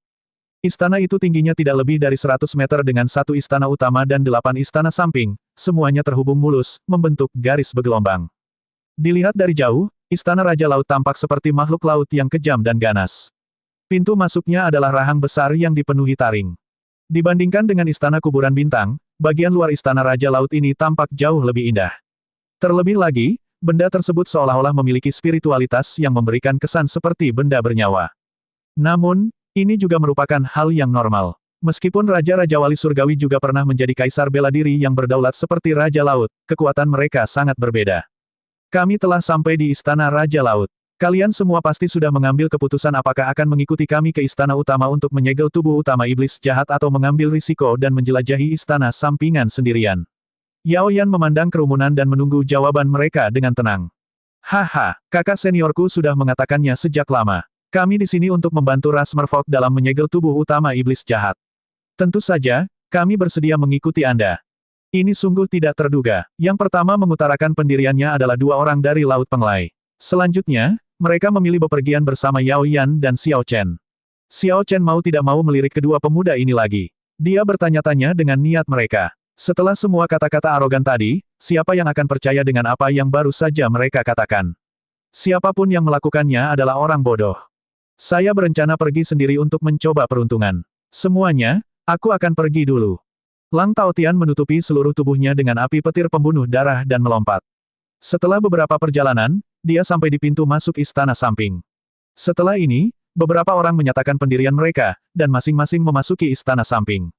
Istana itu tingginya tidak lebih dari 100 meter dengan satu istana utama dan 8 istana samping, semuanya terhubung mulus, membentuk garis bergelombang. Dilihat dari jauh, Istana Raja Laut tampak seperti makhluk laut yang kejam dan ganas. Pintu masuknya adalah rahang besar yang dipenuhi taring. Dibandingkan dengan Istana Kuburan Bintang, bagian luar Istana Raja Laut ini tampak jauh lebih indah. Terlebih lagi, benda tersebut seolah-olah memiliki spiritualitas yang memberikan kesan seperti benda bernyawa. Namun, ini juga merupakan hal yang normal. Meskipun Raja-Raja Wali Surgawi juga pernah menjadi kaisar bela diri yang berdaulat seperti Raja Laut, kekuatan mereka sangat berbeda. Kami telah sampai di Istana Raja Laut. Kalian semua pasti sudah mengambil keputusan apakah akan mengikuti kami ke istana utama untuk menyegel tubuh utama iblis jahat atau mengambil risiko dan menjelajahi istana sampingan sendirian. Yao Yan memandang kerumunan dan menunggu jawaban mereka dengan tenang. Haha, kakak seniorku sudah mengatakannya sejak lama. Kami di sini untuk membantu ras merfolk dalam menyegel tubuh utama iblis jahat. Tentu saja, kami bersedia mengikuti Anda. Ini sungguh tidak terduga. Yang pertama mengutarakan pendiriannya adalah 2 orang dari Laut Penglai. Selanjutnya, mereka memilih bepergian bersama Yao Yan dan Xiao Chen. Xiao Chen mau tidak mau melirik kedua pemuda ini lagi. Dia bertanya-tanya dengan niat mereka. Setelah semua kata-kata arogan tadi, siapa yang akan percaya dengan apa yang baru saja mereka katakan? Siapapun yang melakukannya adalah orang bodoh. Saya berencana pergi sendiri untuk mencoba peruntungan. Semuanya, aku akan pergi dulu. Lang Taotian menutupi seluruh tubuhnya dengan api petir pembunuh darah dan melompat. Setelah beberapa perjalanan, dia sampai di pintu masuk istana samping. Setelah ini, beberapa orang menyatakan pendirian mereka, dan masing-masing memasuki istana samping.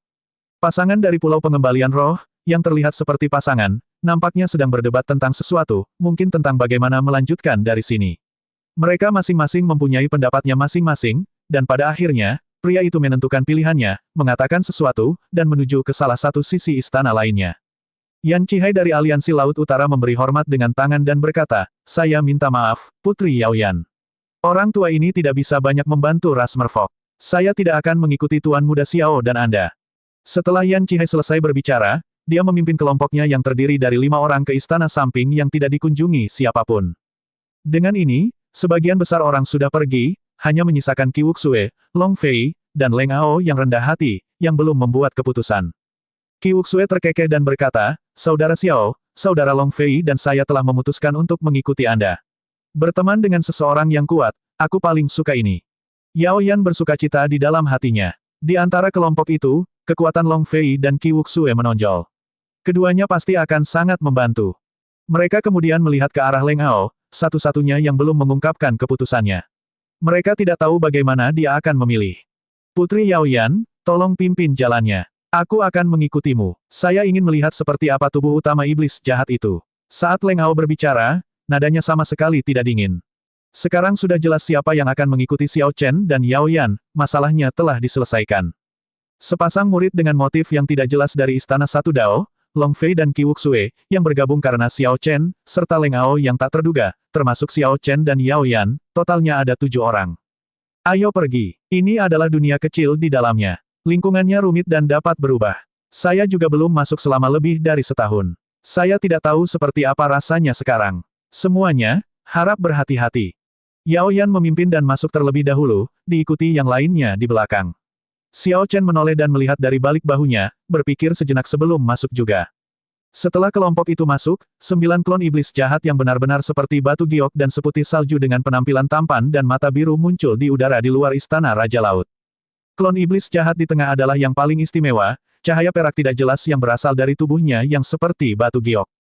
Pasangan dari Pulau Pengembalian Roh, yang terlihat seperti pasangan, nampaknya sedang berdebat tentang sesuatu, mungkin tentang bagaimana melanjutkan dari sini. Mereka masing-masing mempunyai pendapatnya masing-masing, dan pada akhirnya, pria itu menentukan pilihannya, mengatakan sesuatu, dan menuju ke salah satu sisi istana lainnya. Yan Chihai dari Aliansi Laut Utara memberi hormat dengan tangan dan berkata, "Saya minta maaf, Putri Yao Yan. Orang tua ini tidak bisa banyak membantu ras merfolk. Saya tidak akan mengikuti Tuan Muda Xiao dan Anda." Setelah Yan Chihai selesai berbicara, dia memimpin kelompoknya yang terdiri dari 5 orang ke istana samping yang tidak dikunjungi siapapun. Dengan ini, sebagian besar orang sudah pergi, hanya menyisakan Qi Wuxue, Long Fei, dan Leng Ao yang rendah hati, yang belum membuat keputusan. Qi Wuxue terkekeh dan berkata, "Saudara Xiao, Saudara Long Fei dan saya telah memutuskan untuk mengikuti Anda. Berteman dengan seseorang yang kuat, aku paling suka ini." Yao Yan bersukacita di dalam hatinya. Di antara kelompok itu, kekuatan Long Fei dan Qi Wuxue menonjol. Keduanya pasti akan sangat membantu. Mereka kemudian melihat ke arah Leng Ao, satu-satunya yang belum mengungkapkan keputusannya. Mereka tidak tahu bagaimana dia akan memilih. "Putri Yao Yan, tolong pimpin jalannya. Aku akan mengikutimu. Saya ingin melihat seperti apa tubuh utama iblis jahat itu." Saat Leng Ao berbicara, nadanya sama sekali tidak dingin. Sekarang sudah jelas siapa yang akan mengikuti Xiao Chen dan Yao Yan, masalahnya telah diselesaikan. Sepasang murid dengan motif yang tidak jelas dari Istana Satu Dao, Long Fei dan Qi Wuxue, yang bergabung karena Xiao Chen, serta Leng Ao yang tak terduga, termasuk Xiao Chen dan Yao Yan, totalnya ada 7 orang. Ayo pergi. Ini adalah dunia kecil di dalamnya. Lingkungannya rumit dan dapat berubah. Saya juga belum masuk selama lebih dari setahun. Saya tidak tahu seperti apa rasanya sekarang. Semuanya, harap berhati-hati. Yao Yan memimpin dan masuk terlebih dahulu, diikuti yang lainnya di belakang. Xiao Chen menoleh dan melihat dari balik bahunya, berpikir sejenak sebelum masuk juga. Setelah kelompok itu masuk, 9 klon iblis jahat yang benar-benar seperti batu giok dan seputih salju dengan penampilan tampan dan mata biru muncul di udara di luar istana Raja Laut. Klon iblis jahat di tengah adalah yang paling istimewa, cahaya perak tidak jelas yang berasal dari tubuhnya yang seperti batu giok.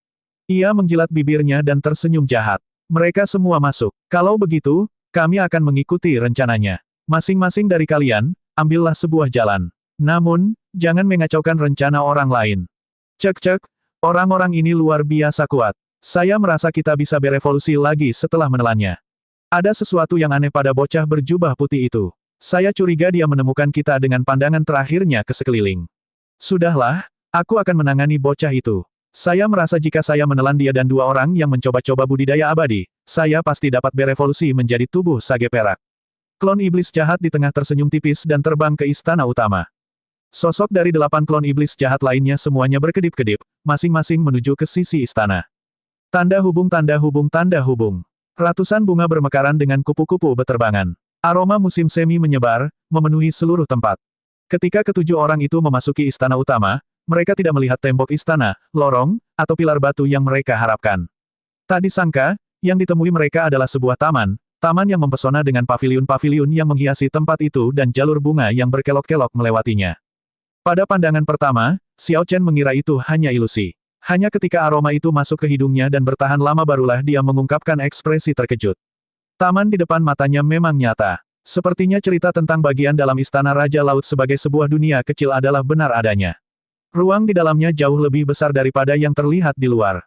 Ia menjilat bibirnya dan tersenyum jahat. Mereka semua masuk. Kalau begitu, kami akan mengikuti rencananya. Masing-masing dari kalian, ambillah sebuah jalan. Namun, jangan mengacaukan rencana orang lain. Cek-cek, orang-orang ini luar biasa kuat. Saya merasa kita bisa berevolusi lagi setelah menelannya. Ada sesuatu yang aneh pada bocah berjubah putih itu. Saya curiga dia menemukan kita dengan pandangan terakhirnya ke sekeliling. Sudahlah, aku akan menangani bocah itu. Saya merasa jika saya menelan dia dan 2 orang yang mencoba-coba budidaya abadi, saya pasti dapat berevolusi menjadi tubuh sage perak. Klon iblis jahat di tengah tersenyum tipis dan terbang ke istana utama. Sosok dari 8 klon iblis jahat lainnya semuanya berkedip-kedip, masing-masing menuju ke sisi istana. Tanda hubung, tanda hubung, tanda hubung. Ratusan bunga bermekaran dengan kupu-kupu beterbangan. Aroma musim semi menyebar, memenuhi seluruh tempat. Ketika ketujuh orang itu memasuki istana utama, mereka tidak melihat tembok istana, lorong, atau pilar batu yang mereka harapkan. Tak disangka, yang ditemui mereka adalah sebuah taman yang mempesona dengan paviliun-paviliun yang menghiasi tempat itu dan jalur bunga yang berkelok-kelok melewatinya. Pada pandangan pertama, Xiao Chen mengira itu hanya ilusi. Hanya ketika aroma itu masuk ke hidungnya dan bertahan lama barulah dia mengungkapkan ekspresi terkejut. Taman di depan matanya memang nyata. Sepertinya cerita tentang bagian dalam istana Raja Laut sebagai sebuah dunia kecil adalah benar adanya. Ruang di dalamnya jauh lebih besar daripada yang terlihat di luar.